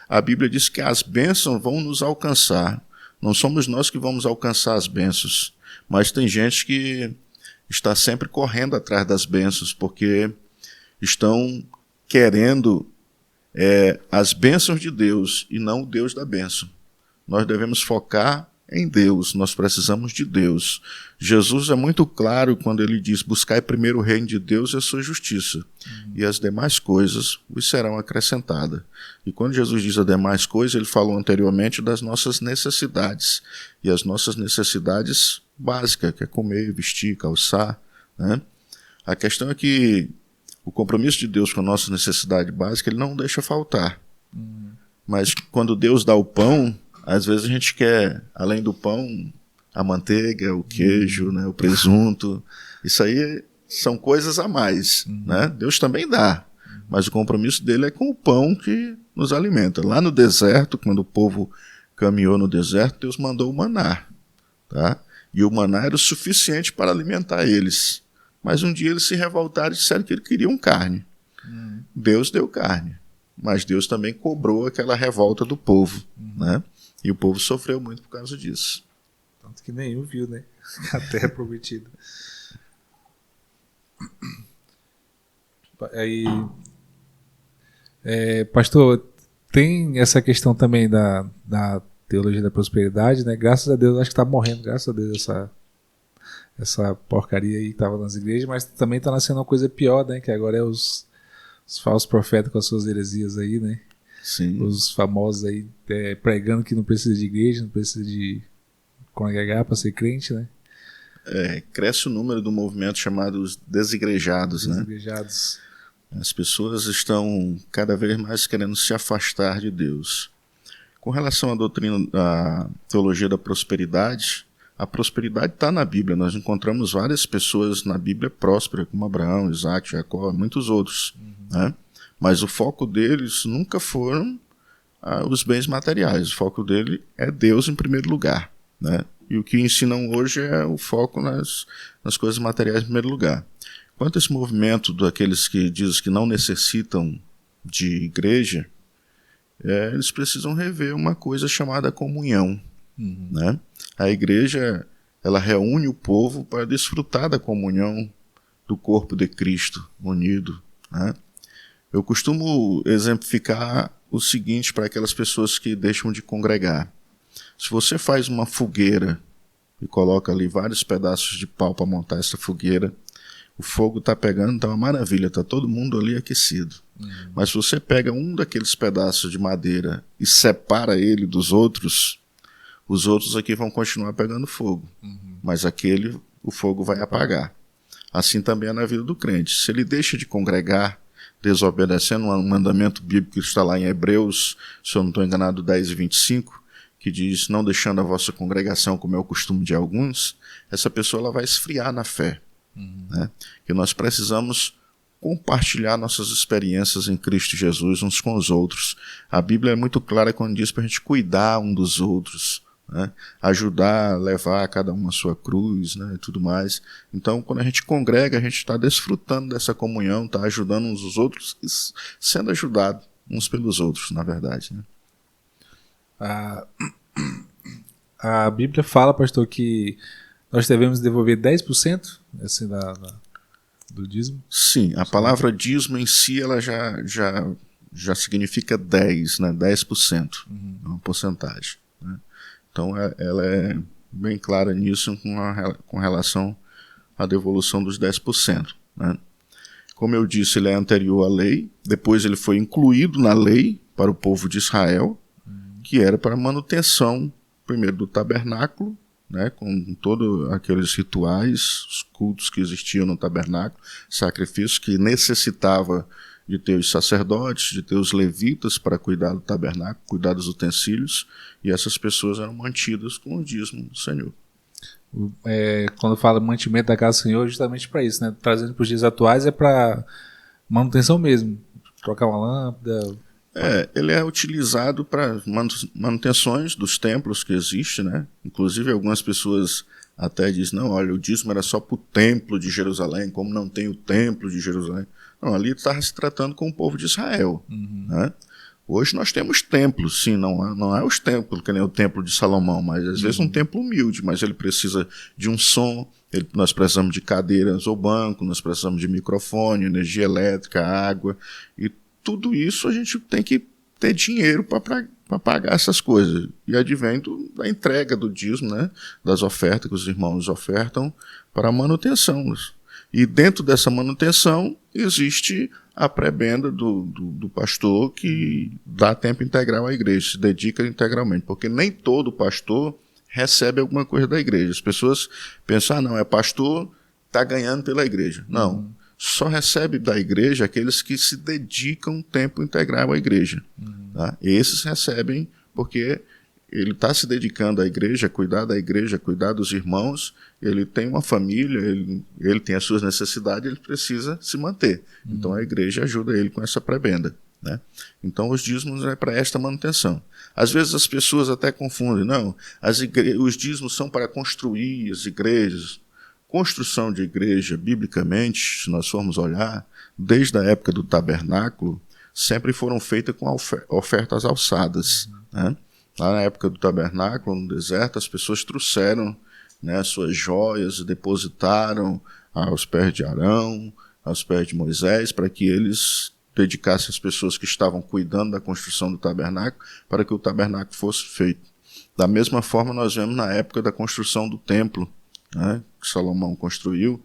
B: a Bíblia diz que as bênçãos vão nos alcançar. Não somos nós que vamos alcançar as bênçãos, mas tem gente que está sempre correndo atrás das bênçãos, porque estão querendo as bênçãos de Deus e não o Deus da bênção. Nós devemos focar em Deus, nós precisamos de Deus. Jesus é muito claro quando ele diz: buscai primeiro o reino de Deus e a sua justiça, e as demais coisas vos serão acrescentadas. E quando Jesus diz as demais coisas, ele falou anteriormente das nossas necessidades, e as nossas necessidades básicas, que é comer, vestir, calçar. Né? A questão é que o compromisso de Deus com a nossa necessidade básica, ele não deixa faltar. Mas quando Deus dá o pão, às vezes a gente quer, além do pão, a manteiga, o queijo, né, o presunto. Isso aí são coisas a mais. Né? Deus também dá, mas o compromisso dele é com o pão que nos alimenta. Lá no deserto, quando o povo caminhou no deserto, Deus mandou o maná. Tá? E o maná era o suficiente para alimentar eles. Mas um dia eles se revoltaram e disseram que eles queriam carne. Deus deu carne, mas Deus também cobrou aquela revolta do povo. Né? E o povo sofreu muito por causa disso.
A: Tanto que nenhum viu, né? A terra prometida. Aí, pastor, tem essa questão também da teologia da prosperidade, né? Graças a Deus, acho que está morrendo, graças a Deus, essa porcaria aí que estava nas igrejas, mas também está nascendo uma coisa pior, né? Que agora é os falsos profetas com as suas heresias aí, né?
B: Sim.
A: Os famosos aí pregando que não precisa de igreja, não precisa de congregar para ser crente, né?
B: Cresce o número do movimento chamado os desigrejados,
A: Desigrejados.
B: né? As pessoas estão cada vez mais querendo se afastar de Deus. Com relação à doutrina da teologia da prosperidade, a prosperidade está na Bíblia. Nós encontramos várias pessoas na Bíblia prósperas, como Abraão, Isaac, Jacó, muitos outros. Né? Mas o foco deles nunca foram os bens materiais. O foco dele é Deus em primeiro lugar. Né? E o que ensinam hoje é o foco nas coisas materiais em primeiro lugar. Quanto a esse movimento daqueles que dizem que não necessitam de igreja, eles precisam rever uma coisa chamada comunhão. Né? A igreja, ela reúne o povo para desfrutar da comunhão do corpo de Cristo unido. Né? Eu costumo exemplificar o seguinte para aquelas pessoas que deixam de congregar. Se você faz uma fogueira e coloca ali vários pedaços de pau para montar essa fogueira, o fogo está pegando, está uma maravilha, está todo mundo ali aquecido. Mas se você pega um daqueles pedaços de madeira e separa ele dos outros, os outros aqui vão continuar pegando fogo. Mas aquele, o fogo vai apagar. Assim também é na vida do crente. Se ele deixa de congregar, desobedecendo um mandamento bíblico que está lá em Hebreus, se eu não estou enganado, 10:25, que diz, não deixando a vossa congregação como é o costume de alguns, essa pessoa ela vai esfriar na fé. Né? Que nós precisamos compartilhar nossas experiências em Cristo Jesus uns com os outros. A Bíblia é muito clara quando diz para a gente cuidar um dos outros, né? Ajudar a levar cada um a sua cruz, né? E tudo mais. Então, quando a gente congrega, a gente está desfrutando dessa comunhão, está ajudando uns os outros e sendo ajudado uns pelos outros, na verdade. Né?
A: A Bíblia fala, pastor, que nós devemos devolver 10% assim, do dízimo?
B: Sim, a palavra dízimo em si ela já significa 10, né? 10%, é uma porcentagem. Né? Então ela é bem clara nisso com relação à devolução dos 10%. Né? Como eu disse, ele é anterior à lei, depois ele foi incluído na lei para o povo de Israel, que era para manutenção, primeiro, do tabernáculo, né, com todos aqueles rituais, os cultos que existiam no tabernáculo, sacrifícios que necessitava de ter os sacerdotes, de ter os levitas para cuidar do tabernáculo, cuidar dos utensílios, e essas pessoas eram mantidas com o dízimo do Senhor.
A: Quando fala mantimento da casa do Senhor, justamente para isso, né? Trazendo para os dias atuais é para manutenção mesmo, trocar uma lâmpada.
B: Ele é utilizado para manutenções dos templos que existem, né? Inclusive algumas pessoas até dizem, não, olha, o dízimo era só para o templo de Jerusalém, como não tem o templo de Jerusalém. Não, ali está se tratando com o povo de Israel. Né? Hoje nós temos templos, sim, não é os templos, que nem o templo de Salomão, mas às vezes um templo humilde, mas ele precisa de um som, nós precisamos de cadeiras ou banco, nós precisamos de microfone, energia elétrica, água, e tudo isso a gente tem que ter dinheiro para pagar essas coisas. E advém da entrega do dízimo, né, das ofertas que os irmãos ofertam para a manutenção. E dentro dessa manutenção existe a prebenda do pastor que dá tempo integral à igreja, se dedica integralmente, porque nem todo pastor recebe alguma coisa da igreja. As pessoas pensam, não, é pastor, está ganhando pela igreja. Não. Só recebe da igreja aqueles que se dedicam tempo integral à igreja. Tá? Esses recebem porque ele está se dedicando à igreja, a cuidar da igreja, a cuidar dos irmãos, ele tem uma família, ele tem as suas necessidades, ele precisa se manter. Então a igreja ajuda ele com essa prebenda. Né? Então os dízimos é para esta manutenção. Às vezes as pessoas até confundem, não, os dízimos são para construir as igrejas. Construção de igreja, biblicamente, se nós formos olhar, desde a época do tabernáculo, sempre foram feitas com ofertas alçadas. Né? Lá na época do tabernáculo, no deserto, as pessoas trouxeram, né, suas joias e depositaram aos pés de Arão, aos pés de Moisés, para que eles dedicassem as pessoas que estavam cuidando da construção do tabernáculo, para que o tabernáculo fosse feito. Da mesma forma, nós vemos na época da construção do templo, né, que Salomão construiu,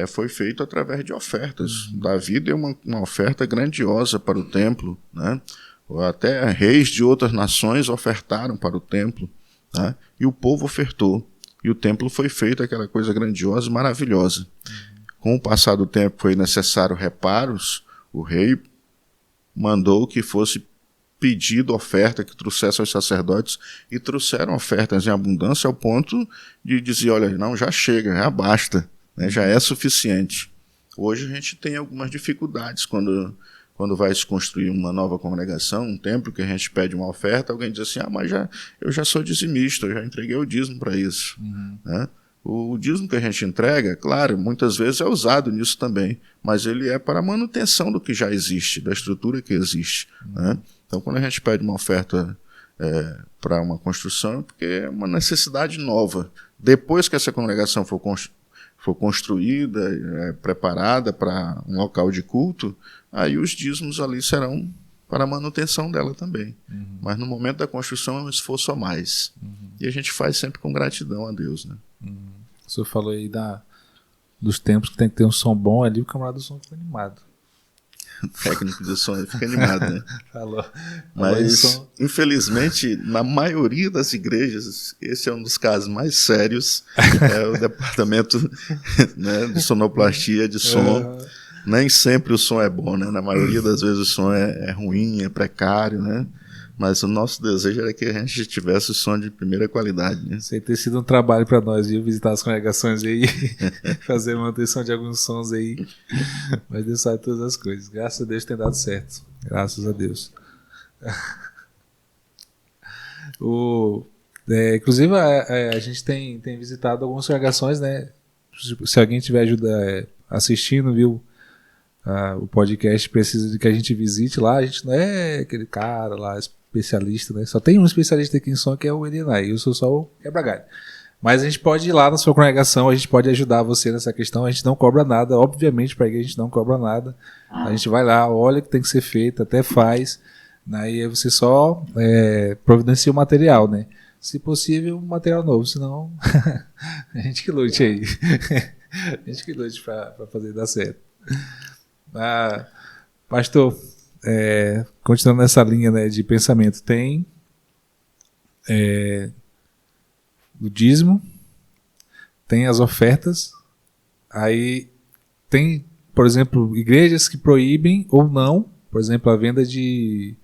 B: foi feito através de ofertas. Davi deu uma oferta grandiosa para o templo, né? Até reis de outras nações ofertaram para o templo, né? E o povo ofertou, e o templo foi feito aquela coisa grandiosa e maravilhosa. Com o passar do tempo foi necessário reparos, O rei mandou que fosse pedido oferta, que trouxesse aos sacerdotes, e trouxeram ofertas em abundância ao ponto de dizer, olha, não, já chega, já basta, né, já é suficiente. Hoje a gente tem algumas dificuldades quando vai se construir uma nova congregação, um templo, que a gente pede uma oferta, alguém diz assim, mas eu já sou dizimista, eu já entreguei o dízimo para isso. Né? O dízimo que a gente entrega, claro, muitas vezes é usado nisso também, mas ele é para a manutenção do que já existe, da estrutura que existe. Né? Então, quando a gente pede uma oferta para uma construção, é porque é uma necessidade nova. Depois que essa congregação for construída, preparada para um local de culto, aí os dízimos ali serão para a manutenção dela também. Mas no momento da construção é um esforço a mais. E a gente faz sempre com gratidão a Deus. Né?
A: O senhor falou aí dos tempos que tem que ter um som bom ali, o camarada do som fica animado.
B: O técnico de som fica animado, né?
A: Falou.
B: Mas, infelizmente, na maioria das igrejas, esse é um dos casos mais sérios, o departamento, né, de sonoplastia, de som. Nem sempre o som é bom, né? Na maioria das vezes o som é ruim, é precário, né? Mas o nosso desejo era que a gente tivesse o som de primeira qualidade, né?
A: Isso aí tem sido um trabalho para nós, viu? Visitar as congregações aí, fazer manutenção de alguns sons aí. Mas Deus sabe todas as coisas. Graças a Deus tem dado certo. Graças a Deus. Inclusive, a gente tem visitado algumas congregações, né? Se alguém tiver ajuda assistindo, viu? O podcast precisa de que a gente visite lá. A gente não é aquele cara lá especialista, né? Só tem um especialista aqui em som, que é o Elinay. Eu sou só o quebra-galho. Mas a gente pode ir lá na sua congregação, a gente pode ajudar você nessa questão. A gente não cobra nada, obviamente, para a igreja a gente não cobra nada. A gente vai lá, olha o que tem que ser feito, até faz. Aí você só providencia o material, né? Se possível, um material novo, senão a gente que lute aí. A gente que lute para fazer dar certo. Pastor, continuando nessa linha, né, de pensamento, tem o dízimo, tem as ofertas, aí tem, por exemplo, igrejas que proíbem ou não, por exemplo, a venda de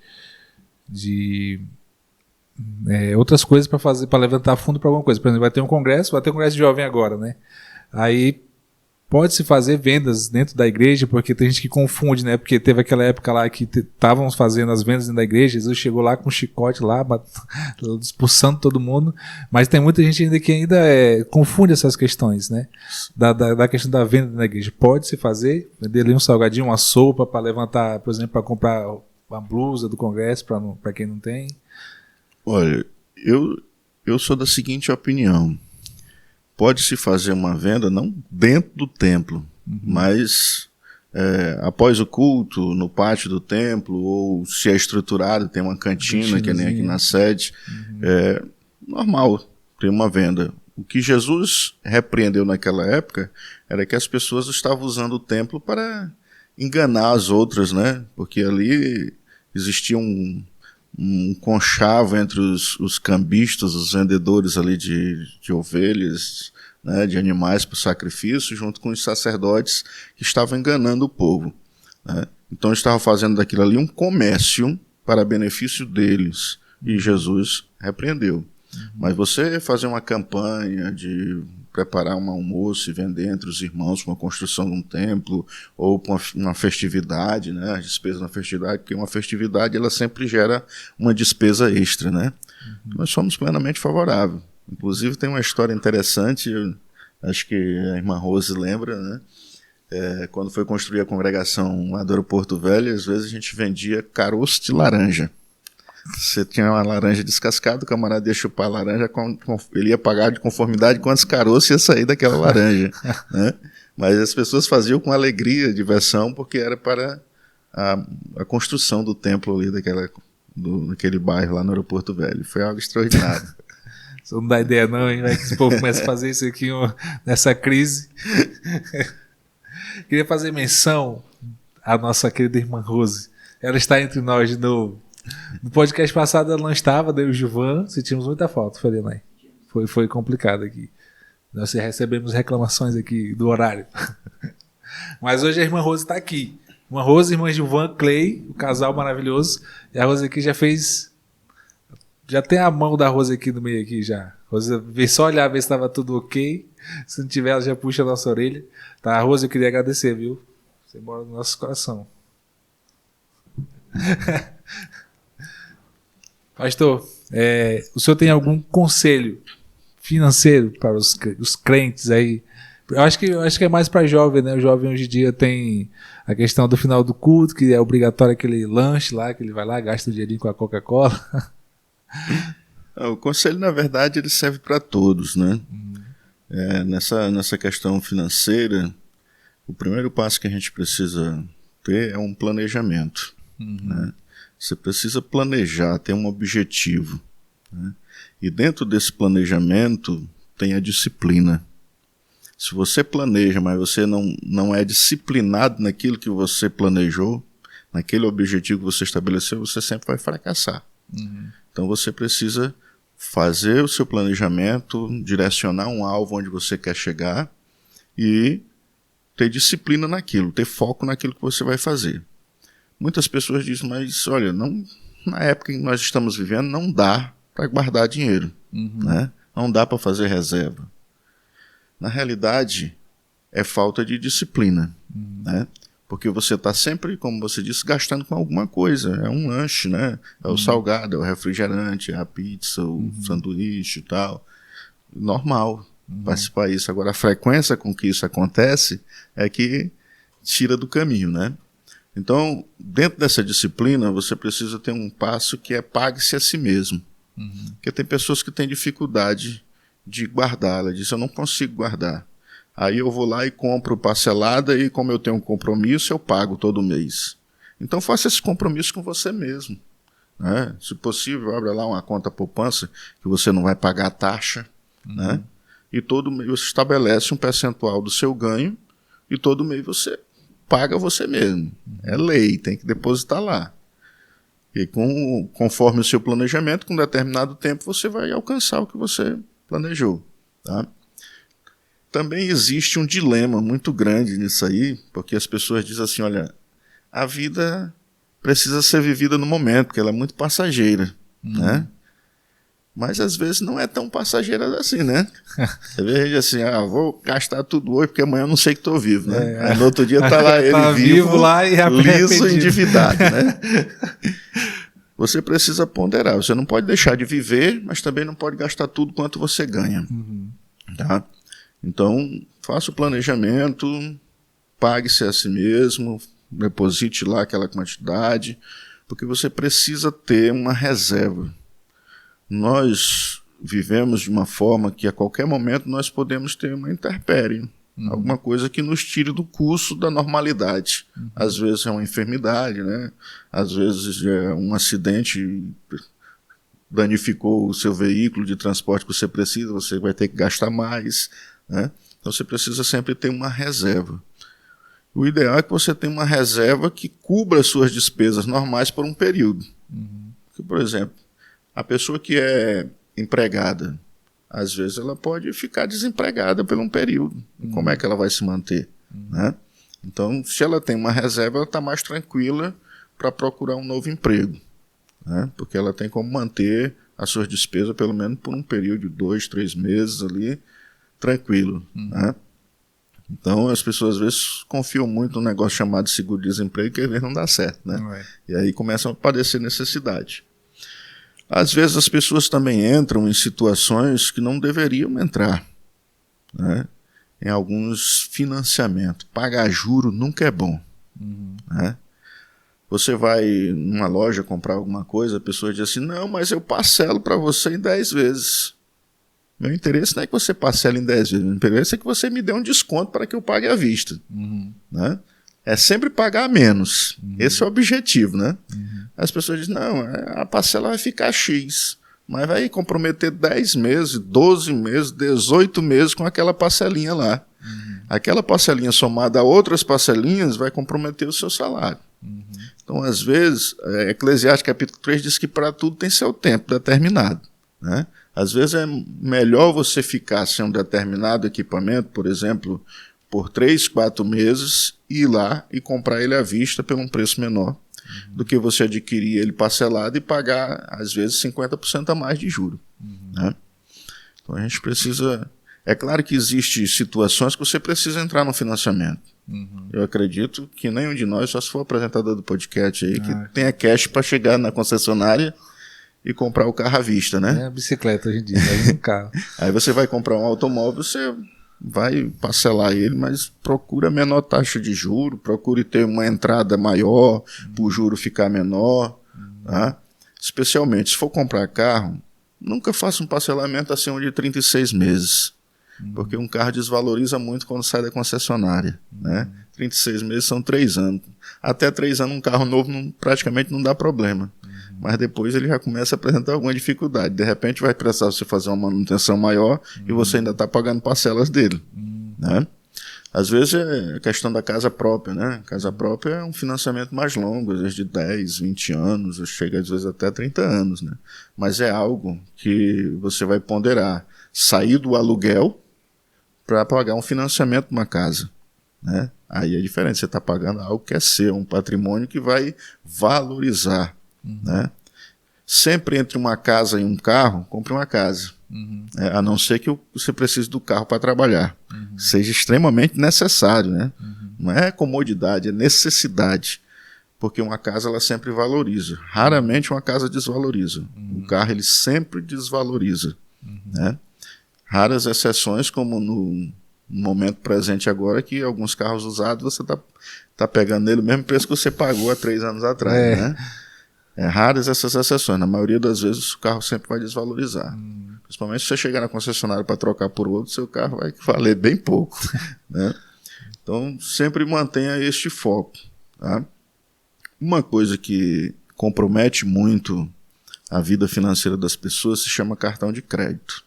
A: outras coisas para fazer, para levantar fundo para alguma coisa. Por exemplo, vai ter um congresso de jovem agora, né? Aí pode-se fazer vendas dentro da igreja, porque tem gente que confunde, né? Porque teve aquela época lá que estavam fazendo as vendas dentro da igreja, Jesus chegou lá com um chicote lá, expulsando todo mundo, mas tem muita gente ainda que confunde essas questões, né? Da questão da venda na igreja. Pode-se fazer, vender ali um salgadinho, uma sopa para levantar, por exemplo, para comprar uma blusa do congresso para quem não tem.
B: Olha, eu sou da seguinte opinião. Pode-se fazer uma venda, não dentro do templo, mas após o culto, no pátio do templo, ou se é estruturado, tem uma cantina, que nem aqui na sede, é normal ter uma venda. O que Jesus repreendeu naquela época era que as pessoas estavam usando o templo para enganar as outras, né? Porque ali existia um conchavo entre os cambistas, os vendedores ali de ovelhas, né, de animais para o sacrifício, junto com os sacerdotes que estavam enganando o povo. Né? Então estavam fazendo daquilo ali um comércio para benefício deles, e Jesus repreendeu. Mas você fazer uma campanha de preparar um almoço e vender entre os irmãos para uma construção de um templo ou para uma festividade, né? A despesa na festividade, porque uma festividade ela sempre gera uma despesa extra, né? Nós somos plenamente favoráveis. Inclusive tem uma história interessante, acho que a irmã Rose lembra, né? Quando foi construir a congregação lá do Aeroporto Velho, às vezes a gente vendia caroço de laranja. Você tinha uma laranja descascada, o camarada ia chupar a laranja, ele ia pagar de conformidade quantos caroços ia sair daquela laranja. Né? Mas as pessoas faziam com alegria, diversão, porque era para a construção do templo ali daquele bairro lá no Aeroporto Velho. Foi algo extraordinário.
A: Isso não dá ideia não, hein? Vai que esse povo começa a fazer isso aqui nessa crise. Queria fazer menção à nossa querida irmã Rose. Ela está entre nós de novo. No podcast passado ela não estava, daí o Gilvan, sentimos muita falta, falei, né? Foi complicado aqui. Nós recebemos reclamações aqui do horário. Mas hoje a irmã Rose está aqui. Uma Rose, irmã de Van Clay, o casal maravilhoso. E a Rose aqui já fez... Já tem a mão da Rose aqui no meio aqui já. Rose veio só olhar, ver se estava tudo ok. Se não tiver, ela já puxa a nossa orelha. Tá, Rose, eu queria agradecer, viu? Você mora no nosso coração. Pastor, o senhor tem algum conselho financeiro para os crentes aí? Eu acho que é mais para jovem, né? O jovem hoje em dia tem a questão do final do culto, que é obrigatório aquele lanche lá, que ele vai lá, gasta o dinheirinho com a Coca-Cola.
B: O conselho, na verdade, ele serve para todos, né? Nessa questão financeira, o primeiro passo que a gente precisa ter é um planejamento. Né? Você precisa planejar, ter um objetivo. Né? E dentro desse planejamento tem a disciplina. Se você planeja, mas você não é disciplinado naquilo que você planejou, naquele objetivo que você estabeleceu, você sempre vai fracassar. Então você precisa fazer o seu planejamento, direcionar um alvo onde você quer chegar e ter disciplina naquilo, ter foco naquilo que você vai fazer. Muitas pessoas dizem, mas olha, na época que nós estamos vivendo, não dá para guardar dinheiro, né? Não dá para fazer reserva. Na realidade, é falta de disciplina, né? Porque você está sempre, como você disse, gastando com alguma coisa. É um lanche, né? É o salgado, é o refrigerante, é a pizza, o sanduíche e tal. Normal participar disso. Agora, a frequência com que isso acontece é que tira do caminho, né? Então, dentro dessa disciplina, você precisa ter um passo que é pague-se a si mesmo. Porque tem pessoas que têm dificuldade de guardar. Ela diz, eu não consigo guardar. Aí eu vou lá e compro parcelada e como eu tenho um compromisso, eu pago todo mês. Então faça esse compromisso com você mesmo. Né? Se possível, abra lá uma conta poupança que você não vai pagar a taxa. Né? E todo mês você estabelece um percentual do seu ganho e todo mês você paga você mesmo. É lei, tem que depositar lá. E conforme o seu planejamento, com determinado tempo, você vai alcançar o que você planejou. Tá? Também existe um dilema muito grande nisso aí, porque as pessoas dizem assim, olha, a vida precisa ser vivida no momento, porque ela é muito passageira, né? Mas às vezes não é tão passageira assim, né? Às vezes a gente diz assim, vou gastar tudo hoje, porque amanhã eu não sei que estou vivo, né? Aí no outro dia está lá ele
A: tá vivo lá e
B: liso e endividado, né? Você precisa ponderar, você não pode deixar de viver, mas também não pode gastar tudo quanto você ganha, tá? Então, faça o planejamento, pague-se a si mesmo, deposite lá aquela quantidade, porque você precisa ter uma reserva. Nós vivemos de uma forma que a qualquer momento nós podemos ter uma intempérie, alguma coisa que nos tire do curso da normalidade. Às vezes é uma enfermidade, né? Às vezes é um acidente, danificou o seu veículo de transporte que você precisa, você vai ter que gastar mais, né? Então você precisa sempre ter uma reserva. O ideal é que você tenha uma reserva que cubra as suas despesas normais por um período. Porque, por exemplo, a pessoa que é empregada, às vezes ela pode ficar desempregada por um período. Como é que ela vai se manter? Né? Então, se ela tem uma reserva, ela está mais tranquila para procurar um novo emprego. Né? Porque ela tem como manter as suas despesas pelo menos por um período de 2, 3 meses ali, tranquilo. Né? Então as pessoas às vezes confiam muito num negócio chamado seguro-desemprego que às vezes não dá certo, né? E aí começam a padecer necessidade. Às vezes as pessoas também entram em situações que não deveriam entrar, né? Em alguns financiamentos. Pagar juro nunca é bom. Né? Você vai numa loja comprar alguma coisa, a pessoa diz assim, não, mas eu parcelo para você em 10 vezes. Meu interesse não é que você parcele em 10 vezes, meu interesse é que você me dê um desconto para que eu pague à vista. Né? É sempre pagar menos. Esse é o objetivo. Né? As pessoas dizem, não, a parcela vai ficar X, mas vai comprometer 10 meses, 12 meses, 18 meses com aquela parcelinha lá. Aquela parcelinha somada a outras parcelinhas vai comprometer o seu salário. Então, às vezes, Eclesiastes capítulo 3 diz que para tudo tem seu tempo determinado. Né? Às vezes é melhor você ficar sem um determinado equipamento, por exemplo, por 3, 4 meses ir lá e comprar ele à vista por um preço menor do que você adquirir ele parcelado e pagar, às vezes, 50% a mais de juro. Né? Então a gente precisa... É claro que existem situações que você precisa entrar no financiamento. Eu acredito que nenhum de nós, só se for apresentador do podcast aí, que tenha cash para chegar na concessionária e comprar o carro à vista, né?
A: É a bicicleta hoje em dia, mas um carro.
B: Aí você vai comprar um automóvel, você vai parcelar ele, mas procura menor taxa de juro, procure ter uma entrada maior, para o juro ficar menor. Tá? Especialmente, se for comprar carro, nunca faça um parcelamento acima de 36 meses. Porque um carro desvaloriza muito quando sai da concessionária. Né? 36 meses são 3 anos. Até 3 anos um carro novo praticamente não dá problema. Mas depois ele já começa a apresentar alguma dificuldade. De repente vai precisar você fazer uma manutenção maior e você ainda está pagando parcelas dele. Né? Às vezes é a questão da casa própria. Né? Casa própria é um financiamento mais longo, às vezes de 10, 20 anos, chega às vezes até 30 anos. Né? Mas é algo que você vai ponderar. Sair do aluguel para pagar um financiamento de uma casa. Né? Aí é diferente, você está pagando algo que é seu, um patrimônio que vai valorizar. Né? Sempre entre uma casa e um carro, compre uma casa. A não ser que você precise do carro para trabalhar. Seja extremamente necessário. Né? Não é comodidade, é necessidade. Porque uma casa ela sempre valoriza. Raramente uma casa desvaloriza. O carro ele sempre desvaloriza. Né? Raras exceções, como no momento presente agora, que alguns carros usados você tá pegando nele o mesmo preço que você pagou há 3 anos atrás. Né? É raras essas exceções. Na maioria das vezes o carro sempre vai desvalorizar. Principalmente se você chegar na concessionária para trocar por outro, seu carro vai valer bem pouco. Né? Então sempre mantenha este foco. Tá? Uma coisa que compromete muito a vida financeira das pessoas se chama cartão de crédito.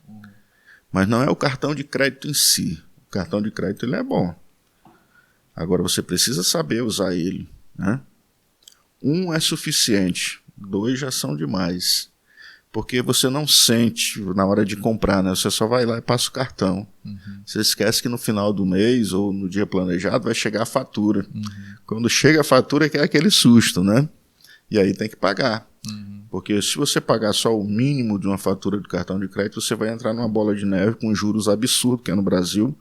B: Mas não é o cartão de crédito em si. O cartão de crédito ele é bom. Agora você precisa saber usar ele. Né? 1 é suficiente, 2 já são demais. Porque você não sente na hora de comprar, né? Você só vai lá e passa o cartão. Você esquece que no final do mês ou no dia planejado vai chegar a fatura. Quando chega a fatura é que é aquele susto, né? E aí tem que pagar. Porque se você pagar só o mínimo de uma fatura de cartão de crédito, você vai entrar numa bola de neve com juros absurdos, que é no Brasil.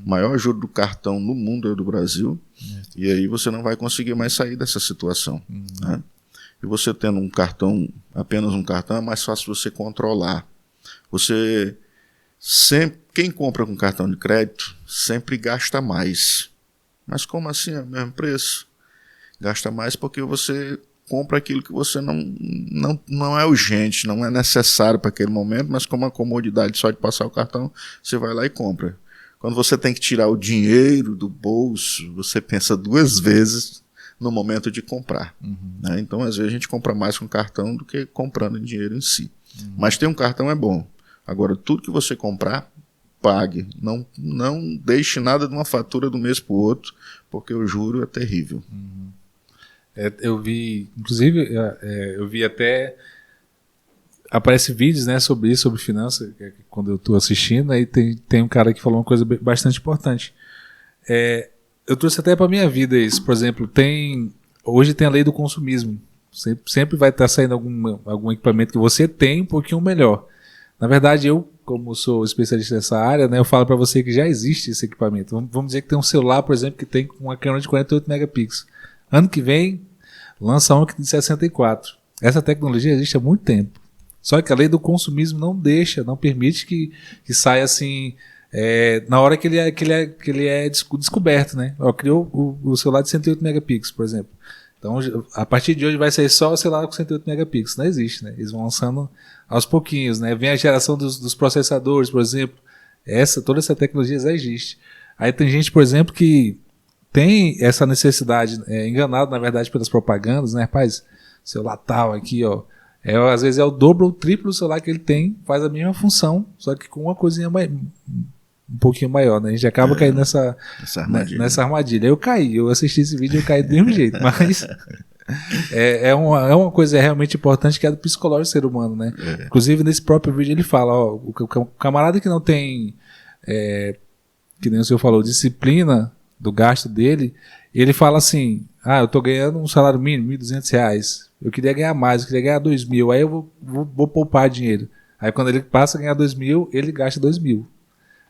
B: O maior juro do cartão no mundo é do Brasil. E aí você não vai conseguir mais sair dessa situação. Né? E você tendo um cartão, apenas um cartão, é mais fácil você controlar. Você sempre, quem compra com cartão de crédito sempre gasta mais. Mas como assim é o mesmo preço? Gasta mais porque você compra aquilo que você não é urgente, não é necessário para aquele momento, mas como a comodidade só de passar o cartão, você vai lá e compra. Quando você tem que tirar o dinheiro do bolso, você pensa 2 vezes no momento de comprar. Né? Então, às vezes, a gente compra mais com cartão do que comprando em dinheiro em si. Mas ter um cartão é bom. Agora, tudo que você comprar, pague. Não deixe nada de uma fatura do mês para o outro, porque o juro é terrível.
A: Eu vi, inclusive, eu vi até, aparece vídeos, né, sobre isso, sobre finanças, quando eu estou assistindo, aí tem um cara que falou uma coisa bastante importante. Eu trouxe até para minha vida isso, por exemplo, hoje tem a lei do consumismo, sempre vai estar saindo algum equipamento que você tem um pouquinho melhor. Na verdade, eu, como sou especialista nessa área, né, eu falo para você que já existe esse equipamento. Vamos dizer que tem um celular, por exemplo, que tem uma câmera de 48 megapixels. Ano que vem, lança um de 64. Essa tecnologia existe há muito tempo. Só que a lei do consumismo não permite que saia assim, na hora que ele é descoberto. Né? Criou o celular de 108 megapixels, por exemplo. Então, a partir de hoje vai sair só o celular com 108 megapixels. Não existe, né? Eles vão lançando aos pouquinhos. Né? Vem a geração dos processadores, por exemplo. Toda essa tecnologia já existe. Aí tem gente, por exemplo, que tem essa necessidade, enganado na verdade pelas propagandas, né? Rapaz, celular tal aqui, ó, às vezes é o dobro ou o triplo do celular que ele tem, faz a mesma função, só que com uma coisinha um pouquinho maior, né? A gente acaba caindo nessa armadilha. Eu assisti esse vídeo e eu caí do mesmo jeito, mas é uma coisa realmente importante, que é do psicológico do ser humano, né? Inclusive nesse próprio vídeo ele fala, ó, o camarada que não tem, que nem o senhor falou, disciplina do gasto dele, ele fala assim, eu tô ganhando um salário mínimo, R$1.200, eu queria ganhar mais, eu queria ganhar 2.000, aí eu vou poupar dinheiro. Aí quando ele passa a ganhar 2.000, ele gasta 2.000.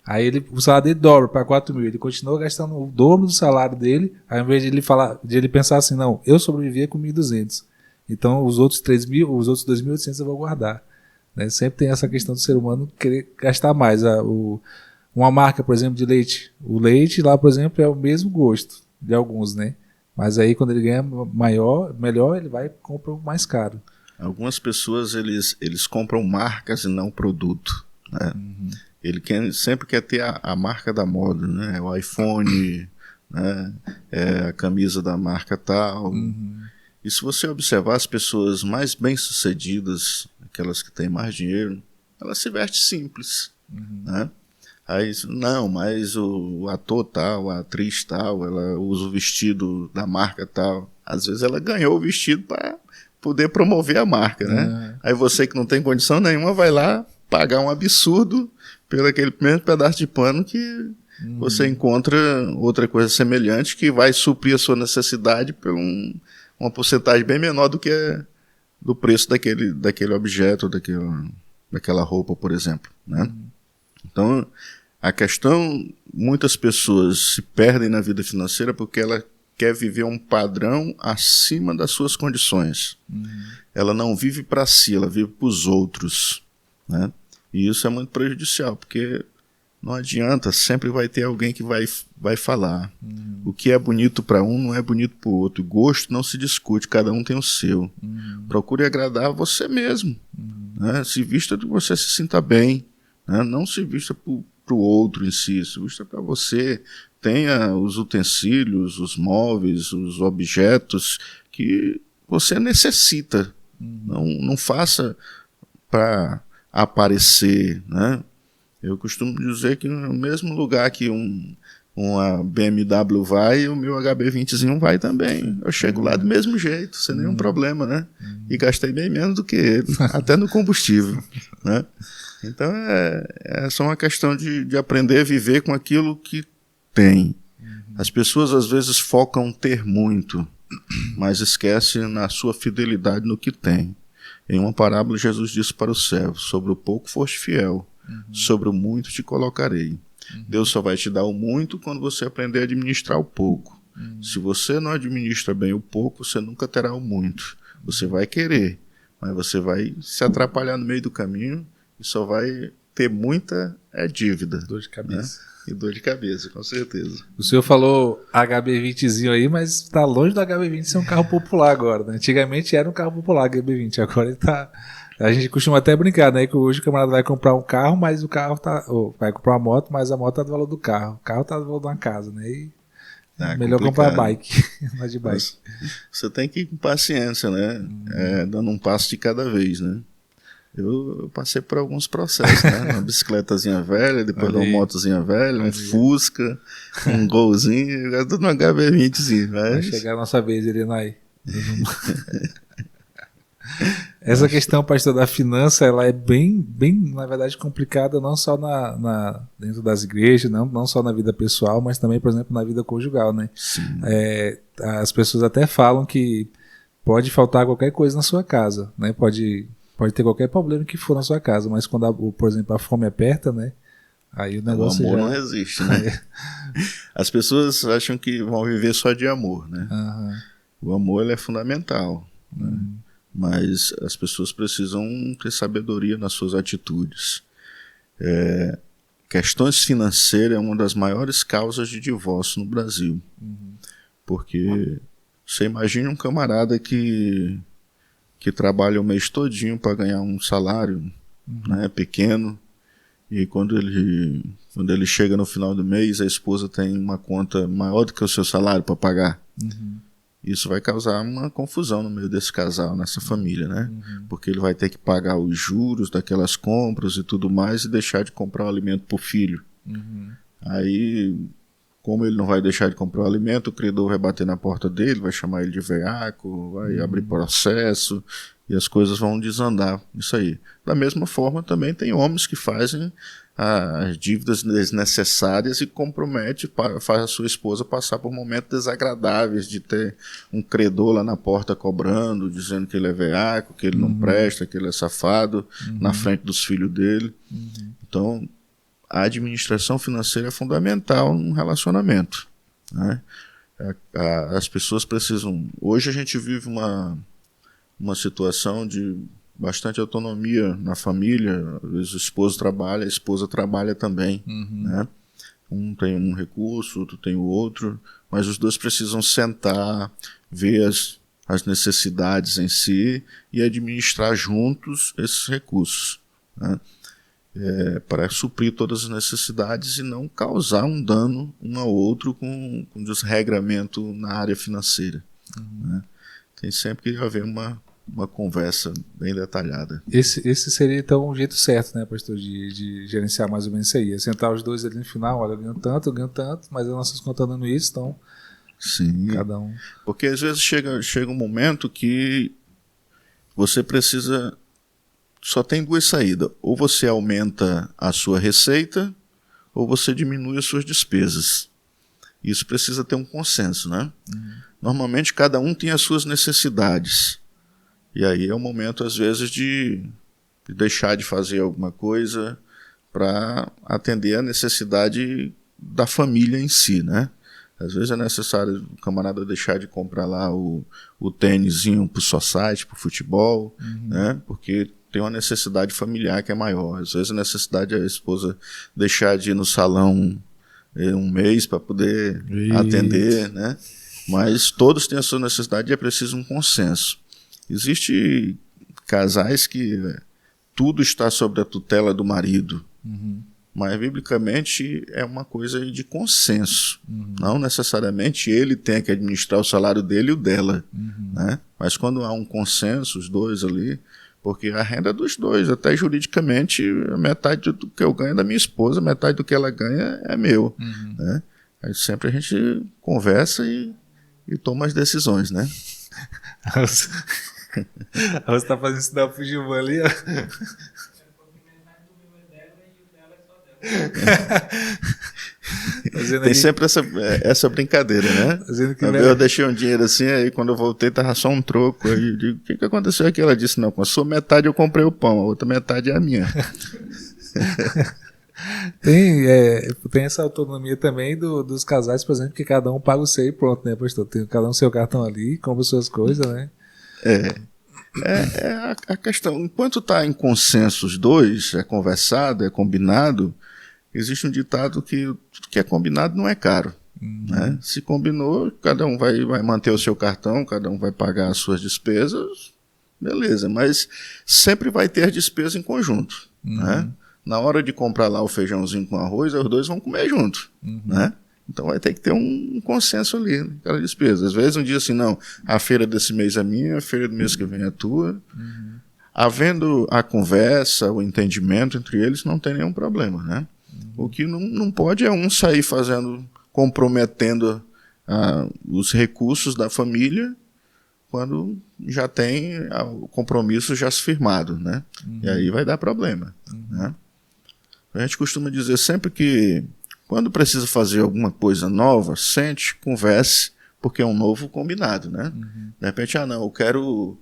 A: Aí o salário dele dobra para 4.000, ele continua gastando o dobro do salário dele, ao invés de ele pensar assim, não, eu sobrevivia com 1.200, então os outros 3.000, os outros 2.800 eu vou guardar. Né? Sempre tem essa questão do ser humano querer gastar mais. Uma marca, por exemplo, de leite. O leite lá, por exemplo, é o mesmo gosto de alguns, né? Mas aí quando ele ganha melhor, ele vai e compra o mais caro.
B: Algumas pessoas, eles compram marcas e não produto, né? Uhum. Ele sempre quer ter a marca da moda, né? O iPhone, né? A camisa da marca tal. Uhum. E se você observar as pessoas mais bem-sucedidas, aquelas que têm mais dinheiro, elas se vestem simples, né? Aí, não, mas o ator tal, a atriz tal, ela usa o vestido da marca tal. Às vezes ela ganhou o vestido para poder promover a marca, né? Aí você que não tem condição nenhuma vai lá pagar um absurdo pelo aquele mesmo pedaço de pano que você encontra outra coisa semelhante que vai suprir a sua necessidade por uma porcentagem bem menor do preço daquele objeto, daquela roupa, por exemplo, né? Então, a questão, muitas pessoas se perdem na vida financeira porque ela quer viver um padrão acima das suas condições. Ela não vive para si, ela vive para os outros, né? E isso é muito prejudicial, porque não adianta, sempre vai ter alguém que vai falar. O que é bonito para um não é bonito para o outro. Gosto não se discute, cada um tem o seu. Procure agradar você mesmo. Né? Se vista de que você se sinta bem. Né? Não se vista para o outro em si, se vista para você. Tenha os utensílios, os móveis, os objetos que você necessita. Não faça para aparecer, né? Eu costumo dizer que no mesmo lugar que uma BMW vai, o meu HB20zinho vai também. Eu chego lá do mesmo jeito, sem nenhum problema, né? E gastei bem menos do que ele, até no combustível, né? Então é só uma questão de aprender a viver com aquilo que tem. As pessoas às vezes focam ter muito, mas esquecem na sua fidelidade no que tem. Em uma parábola, Jesus disse para o servo: sobre o pouco foste fiel, sobre o muito te colocarei. Deus só vai te dar o muito quando você aprender a administrar o pouco. Se você não administra bem o pouco, você nunca terá o muito. Você vai querer, mas você vai se atrapalhar no meio do caminho e só vai ter muita dívida.
A: Dor de cabeça.
B: Né? E dor de cabeça, com certeza.
A: O senhor falou HB20zinho aí, mas está longe do HB20 ser um carro popular agora, né? Antigamente era um carro popular HB20, agora ele tá... A gente costuma até brincar, né? Que hoje o camarada vai comprar um carro, mas o carro tá... vai comprar uma moto, mas a moto tá do valor do carro. O carro tá do valor de uma casa, né? E melhor comprar bike. Mas de bike.
B: Você tem que ir com paciência, né? Dando um passo de cada vez, né? Eu passei por alguns processos, né? Uma bicicletazinha velha, depois uma motozinha velha, um Fusca, um Golzinho, agora tudo no HB20zinho.
A: Vai chegar a nossa vez, Irenai. Essa questão, pastor, da finança, ela é bem, na verdade, complicada, não só dentro das igrejas, não só na vida pessoal, mas também, por exemplo, na vida conjugal, né? As pessoas até falam que pode faltar qualquer coisa na sua casa, né? Pode ter qualquer problema que for na sua casa, mas quando, por exemplo, a fome aperta, né? Aí o negócio
B: o amor não existe, né? As pessoas acham que vão viver só de amor, né? O amor ele é fundamental, né? Mas as pessoas precisam ter sabedoria nas suas atitudes. Questões financeiras é uma das maiores causas de divórcio no Brasil. Porque você imagina um camarada que trabalha o mês todinho para ganhar um salário, né, pequeno, e quando ele chega no final do mês, a esposa tem uma conta maior do que o seu salário para pagar. Isso vai causar uma confusão no meio desse casal, nessa família, né? Porque ele vai ter que pagar os juros daquelas compras e tudo mais e deixar de comprar o alimento para o filho. Aí, como ele não vai deixar de comprar o alimento, o credor vai bater na porta dele, vai chamar ele de veaco, vai abrir processo e as coisas vão desandar. Isso aí. Da mesma forma, também tem homens que fazem as dívidas desnecessárias e compromete, faz a sua esposa passar por momentos desagradáveis de ter um credor lá na porta cobrando, dizendo que ele é veaco, que ele não presta, que ele é safado, na frente dos filhos dele. Então, a administração financeira é fundamental num relacionamento, né? As pessoas precisam... Hoje a gente vive uma situação de bastante autonomia na família. Às vezes o esposo trabalha, a esposa trabalha também, né? Um tem um recurso, outro tem o outro, mas os dois precisam sentar, ver as necessidades em si e administrar juntos esses recursos, né? Para suprir todas as necessidades e não causar um dano um ao outro com desregramento na área financeira, né? Tem sempre que haver uma conversa bem detalhada.
A: Esse seria, então, o jeito certo, né, pastor, de gerenciar mais ou menos isso aí. É sentar os dois ali no final, olha, eu ganho tanto, mas as nossas contas dando isso, então...
B: Sim,
A: cada um...
B: porque às vezes chega um momento que você precisa... Só tem duas saídas. Ou você aumenta a sua receita, ou você diminui as suas despesas. Isso precisa ter um consenso, né? Normalmente, cada um tem as suas necessidades. E aí é o momento, às vezes, de deixar de fazer alguma coisa para atender a necessidade da família em si, né? Às vezes é necessário o camarada deixar de comprar lá o tênisinho para o society, para o futebol, né? Porque tem uma necessidade familiar que é maior. Às vezes a necessidade é a esposa deixar de ir no salão um mês para poder atender, né? Mas todos têm a sua necessidade e é preciso um consenso. Existem casais que tudo está sob a tutela do marido, mas biblicamente é uma coisa de consenso. Não necessariamente ele tem que administrar o salário dele e o dela, né? Mas quando há um consenso, os dois ali, porque a renda é dos dois, até juridicamente, metade do que eu ganho é da minha esposa, metade do que ela ganha é meu, né? Aí sempre a gente conversa e toma as decisões, né?
A: Você tá fazendo sinal pro Gilvan ali, ó.
B: Tem sempre essa brincadeira, né? Eu deixei um dinheiro assim, aí quando eu voltei tava só um troco. Aí eu digo, o que aconteceu aqui? Ela disse, não, com a sua metade eu comprei o pão, a outra metade é a minha.
A: Tem essa autonomia também dos casais, por exemplo, que cada um paga o seu e pronto, né, pastor? Tem cada um seu cartão ali, compra suas coisas, né?
B: A questão, enquanto está em consenso os dois, é conversado, é combinado, existe um ditado que o que é combinado não é caro, né? Se combinou, cada um vai manter o seu cartão, cada um vai pagar as suas despesas, beleza, mas sempre vai ter despesa em conjunto, né? Na hora de comprar lá o feijãozinho com arroz, os dois vão comer junto, né? Então vai ter que ter um consenso ali, naquela despesa. Às vezes um dia assim, não, a feira desse mês é minha, a feira do mês que vem é tua. Havendo a conversa, o entendimento entre eles, não tem nenhum problema, né? O que não pode é um sair comprometendo os recursos da família quando já tem o compromisso já se firmado, né? E aí vai dar problema, né? A gente costuma dizer sempre que quando precisa fazer alguma coisa nova, sente, converse, porque é um novo combinado, né? De repente, não, eu quero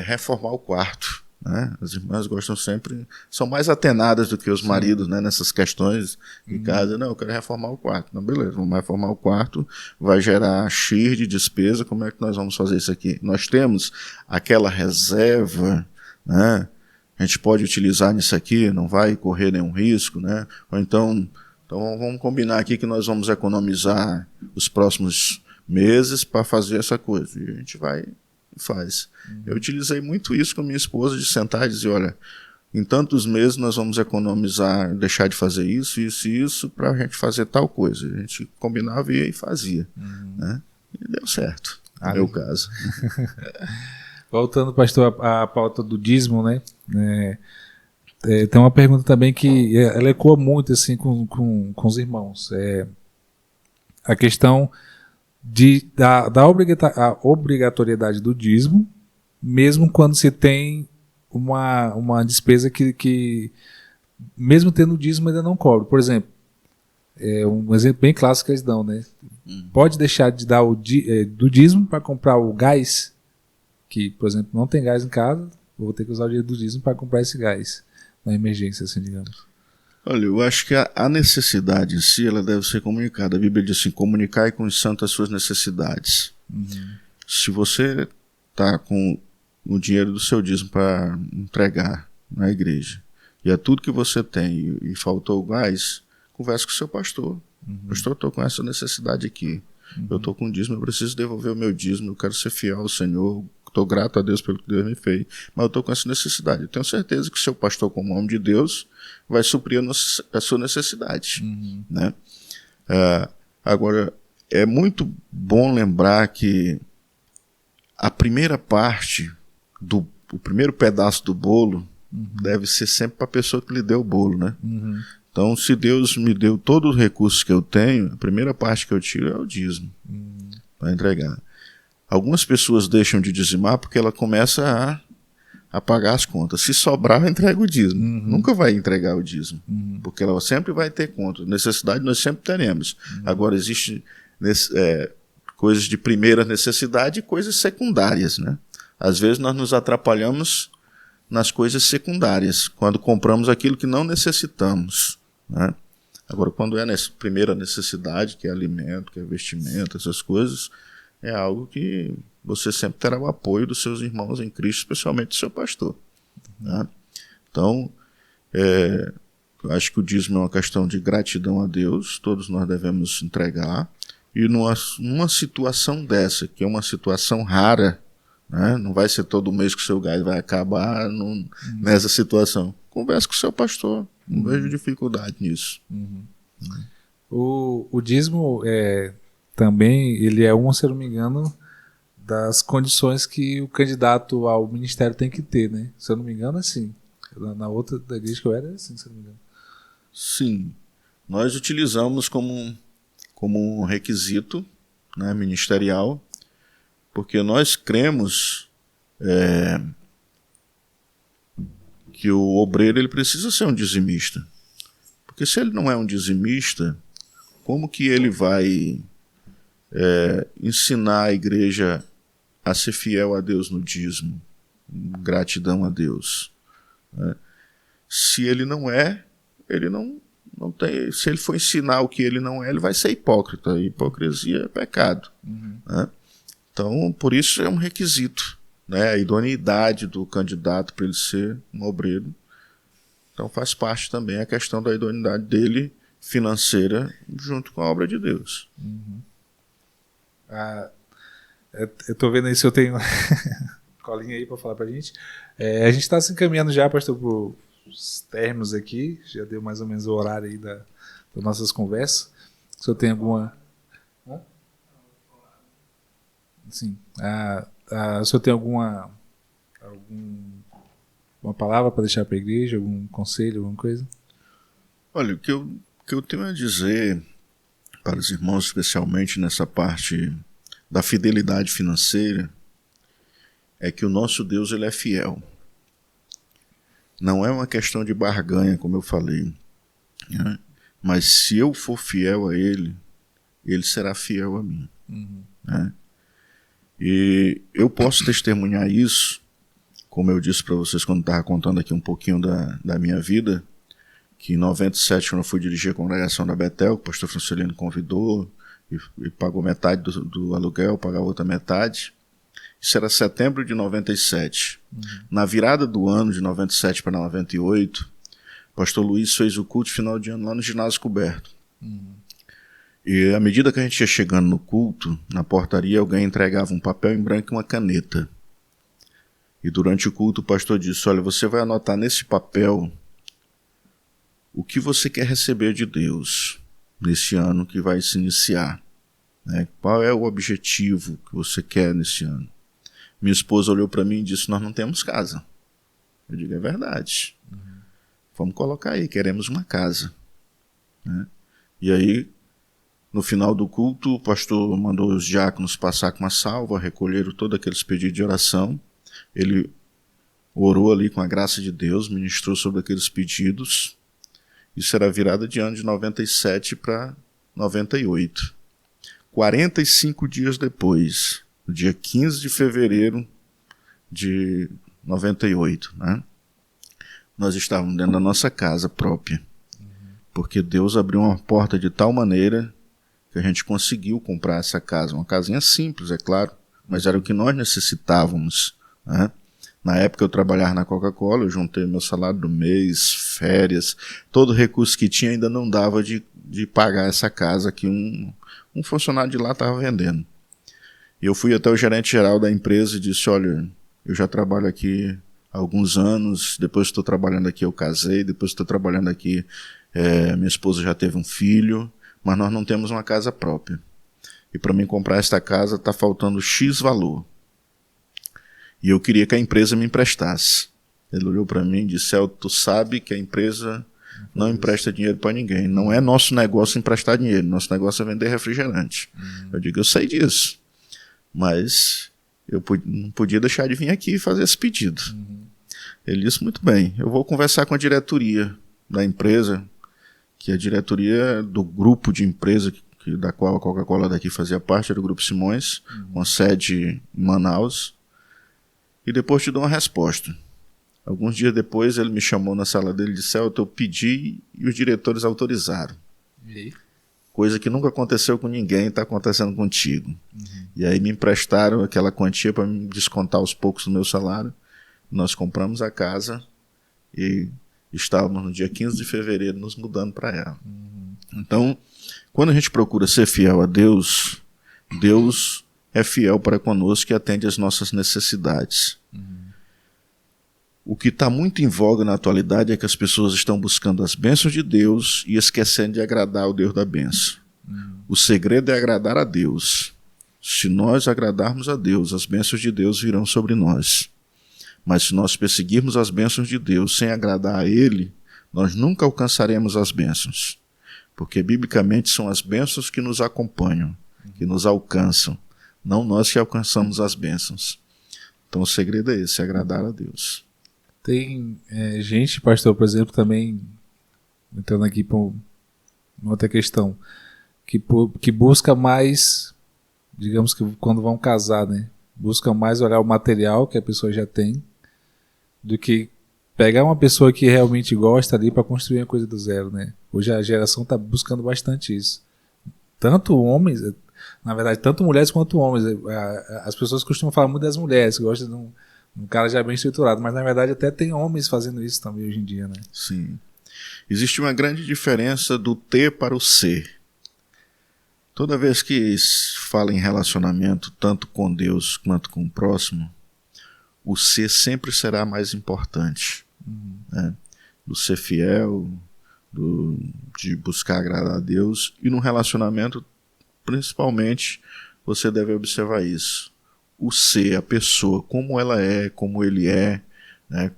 B: reformar o quarto, né? As irmãs gostam sempre, são mais atenadas do que os maridos, né? Nessas questões de casa. Não, eu quero reformar o quarto. Não, beleza, vamos reformar o quarto, vai gerar X de despesa, como é que nós vamos fazer isso aqui? Nós temos aquela reserva, né? A gente pode utilizar nisso aqui, não vai correr nenhum risco, né? Ou então vamos combinar aqui que nós vamos economizar os próximos meses para fazer essa coisa. E a gente vai e faz. Eu utilizei muito isso com minha esposa, de sentar e dizer, olha, em tantos meses nós vamos economizar, deixar de fazer isso, isso e isso, para a gente fazer tal coisa. A gente combinava e fazia, né? E deu certo, no meu caso.
A: Voltando, pastor, à pauta do dízimo, né? Tem uma pergunta também que ela ecoa muito assim, com os irmãos. A questão da obrigatoriedade do dízimo, mesmo quando se tem uma despesa que mesmo tendo o dízimo, ainda não cobre. Por exemplo, um exemplo bem clássico que eles dão, né? Pode deixar de dar do dízimo para comprar o gás, que, por exemplo, não tem gás em casa, vou ter que usar o dinheiro do dízimo para comprar esse gás, na emergência, assim, digamos.
B: Olha, eu acho que a necessidade em si, ela deve ser comunicada. A Bíblia diz assim, comunicai com os santos as suas necessidades. Se você está com o dinheiro do seu dízimo para entregar na igreja, e é tudo que você tem, e faltou o gás, converse com o seu pastor. Pastor, eu estou com essa necessidade aqui. Eu estou com dízimo, eu preciso devolver o meu dízimo, eu quero ser fiel ao Senhor, estou grato a Deus pelo que Deus me fez, mas eu estou com essa necessidade. Eu tenho certeza que o seu pastor, como homem de Deus, vai suprir a sua necessidade. Né? Agora, é muito bom lembrar que a primeira parte, o primeiro pedaço do bolo, deve ser sempre para a pessoa que lhe deu o bolo, né? Então, se Deus me deu todos os recursos que eu tenho, a primeira parte que eu tiro é o dízimo para entregar. Algumas pessoas deixam de dizimar porque ela começa a pagar as contas. Se sobrar, ela entrega o dízimo. Nunca vai entregar o dízimo, porque ela sempre vai ter conta. Necessidade nós sempre teremos. Agora, existe coisas de primeira necessidade e coisas secundárias, né? Às vezes nós nos atrapalhamos nas coisas secundárias, quando compramos aquilo que não necessitamos, né? Agora, quando é nessa primeira necessidade, que é alimento, que é vestimento, essas coisas, é algo que você sempre terá o apoio dos seus irmãos em Cristo, especialmente do seu pastor. Né? Então, eu acho que o dízimo é uma questão de gratidão a Deus, todos nós devemos entregar, e numa situação dessa, que é uma situação rara, né? Não vai ser todo mês que o seu gás vai acabar nessa situação. Converse com o seu pastor, não vejo dificuldade nisso.
A: O dízimo também, ele é se eu não me engano, das condições que o candidato ao ministério tem que ter, né? Se eu não me engano, assim. Na outra da igreja que eu era, assim, se eu não me engano.
B: Sim. Nós utilizamos como um requisito, né, ministerial, porque nós cremos que o obreiro ele precisa ser um dizimista. Porque se ele não é um dizimista, como que ele vai ensinar a igreja a ser fiel a Deus no dízimo, gratidão a Deus? Né? Se ele não é, ele não tem. Se ele for ensinar o que ele não é, ele vai ser hipócrita. E hipocrisia é pecado. Né? Então, por isso é um requisito, né? A idoneidade do candidato para ele ser um obreiro. Então faz parte também a questão da idoneidade dele financeira junto com a obra de Deus.
A: Eu estou vendo aí se eu tenho colinha aí para falar para a gente. A gente está se encaminhando já, pastor, para os términos aqui. Já deu mais ou menos o horário aí das nossas conversas. Se eu tenho alguma... Sim. O senhor tem alguma palavra para deixar para a igreja, algum conselho, alguma coisa?
B: Olha, o que eu tenho a dizer para os irmãos, especialmente nessa parte da fidelidade financeira, é que o nosso Deus ele é fiel. Não é uma questão de barganha, como eu falei, né? Mas se eu for fiel a Ele, Ele será fiel a mim. Né? E eu posso testemunhar isso, como eu disse para vocês quando estava contando aqui um pouquinho da minha vida, que em 97, quando eu fui dirigir a congregação da Betel, o pastor Francelino convidou e pagou metade do aluguel, pagava outra metade. Isso era setembro de 97. Na virada do ano de 97 para 98, o pastor Luiz fez o culto final de ano lá no ginásio coberto. E à medida que a gente ia chegando no culto, na portaria alguém entregava um papel em branco e uma caneta. E durante o culto o pastor disse: olha, você vai anotar nesse papel o que você quer receber de Deus nesse ano que vai se iniciar. Né? Qual é o objetivo que você quer nesse ano? Minha esposa olhou para mim e disse: nós não temos casa. Eu digo: é verdade. Vamos colocar aí, queremos uma casa. Né? E aí, no final do culto, o pastor mandou os diáconos passar com uma salva, recolheram todos aqueles pedidos de oração. Ele orou ali com a graça de Deus, ministrou sobre aqueles pedidos. Isso era a virada de ano de 97 para 98. 45 dias depois, no dia 15 de fevereiro de 98, né? Nós estávamos dentro da nossa casa própria, porque Deus abriu uma porta de tal maneira que a gente conseguiu comprar essa casa. Uma casinha simples, é claro, mas era o que nós necessitávamos, né? Na época eu trabalhava na Coca-Cola, eu juntei meu salário do mês, férias, todo o recurso que tinha ainda não dava de pagar essa casa que um funcionário de lá estava vendendo. E eu fui até o gerente geral da empresa e disse, olha, eu já trabalho aqui há alguns anos, depois que estou trabalhando aqui eu casei, depois que estou trabalhando aqui minha esposa já teve um filho, mas nós não temos uma casa própria. E para mim comprar esta casa está faltando X valor. E eu queria que a empresa me emprestasse. Ele olhou para mim e disse, tu sabe que a empresa não empresta dinheiro para ninguém. Não é nosso negócio emprestar dinheiro, nosso negócio é vender refrigerante. Eu digo, eu sei disso, mas eu não podia deixar de vir aqui e fazer esse pedido. Ele disse, muito bem, eu vou conversar com a diretoria da empresa, que a diretoria do grupo de empresa da qual a Coca-Cola daqui fazia parte, era o Grupo Simões, com sede em Manaus, e depois te dou uma resposta. Alguns dias depois ele me chamou na sala dele e disse, eu pedi e os diretores autorizaram.
A: E?
B: Coisa que nunca aconteceu com ninguém, está acontecendo contigo. E aí me emprestaram aquela quantia para me descontar aos poucos do meu salário. Nós compramos a casa e estávamos no dia 15 de fevereiro nos mudando para ela. Então, quando a gente procura ser fiel a Deus, Deus é fiel para conosco e atende às nossas necessidades. O que está muito em voga na atualidade é que as pessoas estão buscando as bênçãos de Deus e esquecendo de agradar o Deus da bênção. O segredo é agradar a Deus. Se nós agradarmos a Deus, as bênçãos de Deus virão sobre nós. Mas se nós perseguirmos as bênçãos de Deus sem agradar a Ele, nós nunca alcançaremos as bênçãos. Porque, biblicamente, são as bênçãos que nos acompanham, que nos alcançam, não nós que alcançamos as bênçãos. Então o segredo é esse, agradar a Deus.
A: Tem gente, pastor, por exemplo, também, entrando aqui para uma outra questão, que busca mais, digamos que quando vão casar, né? Busca mais olhar o material que a pessoa já tem, do que pegar uma pessoa que realmente gosta ali para construir uma coisa do zero, né? Hoje a geração está buscando bastante isso. Tanto homens, na verdade, tanto mulheres quanto homens. As pessoas costumam falar muito das mulheres, que gostam de um cara já bem estruturado, mas na verdade até tem homens fazendo isso também hoje em dia, né?
B: Sim. Existe uma grande diferença do ter para o ser. Toda vez que fala em relacionamento, tanto com Deus quanto com o próximo, o ser sempre será mais importante. Né? Do ser fiel, de buscar agradar a Deus. E no relacionamento, principalmente, você deve observar isso. O ser, a pessoa, como ela é, como ele é, né?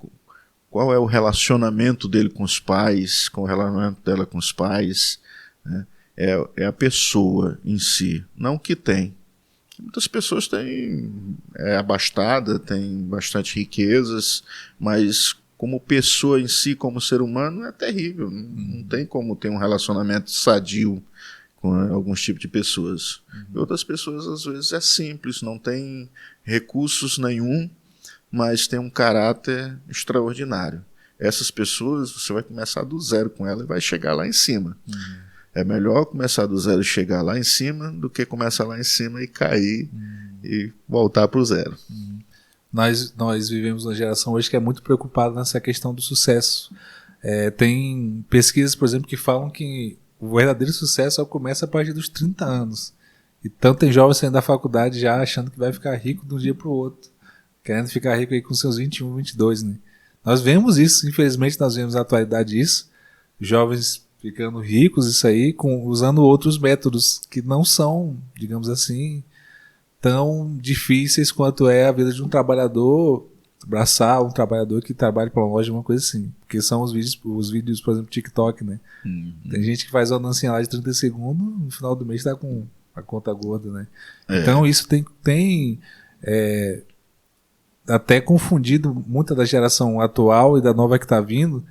B: Qual é o relacionamento dele com os pais, qual é o relacionamento dela com os pais, né? É a pessoa em si, não o que tem. Muitas pessoas têm abastada, têm bastante riquezas, mas como pessoa em si, como ser humano, é terrível. Não tem como ter um relacionamento sadio com alguns tipos de pessoas. E outras pessoas, às vezes, é simples, não tem recursos nenhum, mas tem um caráter extraordinário. Essas pessoas, você vai começar do zero com ela e vai chegar lá em cima. É melhor começar do zero e chegar lá em cima do que começar lá em cima e cair e voltar para o zero.
A: Nós vivemos uma geração hoje que é muito preocupada nessa questão do sucesso. Tem pesquisas, por exemplo, que falam que o verdadeiro sucesso só começa a partir dos 30 anos. E tanto tem jovens saindo da faculdade já achando que vai ficar rico de um dia para o outro. Querendo ficar rico aí com seus 21, 22, né? Nós vemos isso, infelizmente nós vemos na atualidade isso. Jovens ficando ricos, isso aí, usando outros métodos que não são, digamos assim, tão difíceis quanto é a vida de um trabalhador braçal, um trabalhador que trabalha para uma loja, uma coisa assim. Porque são os vídeos, por exemplo, TikTok, né? Tem gente que faz uma dancinha lá de 30 segundos, no final do mês tá com a conta gorda, né? Então isso tem até confundido muita da geração atual e da nova que tá vindo,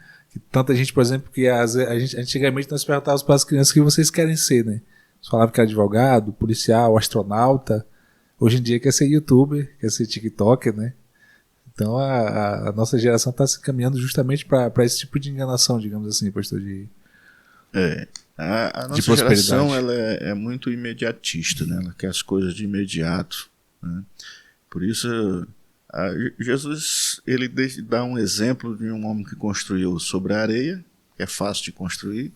A: Tanta gente, por exemplo, que antigamente nós perguntávamos para as crianças o que vocês querem ser, né? Eles falavam que era advogado, policial, astronauta. Hoje em dia quer ser youtuber, quer ser tiktoker, né? Então a nossa geração está se caminhando justamente para esse tipo de enganação, digamos assim, pastor de
B: a nossa geração ela é muito imediatista, né? Ela quer as coisas de imediato, né? Por isso Jesus ele dá um exemplo de um homem que construiu sobre a areia, que é fácil de construir,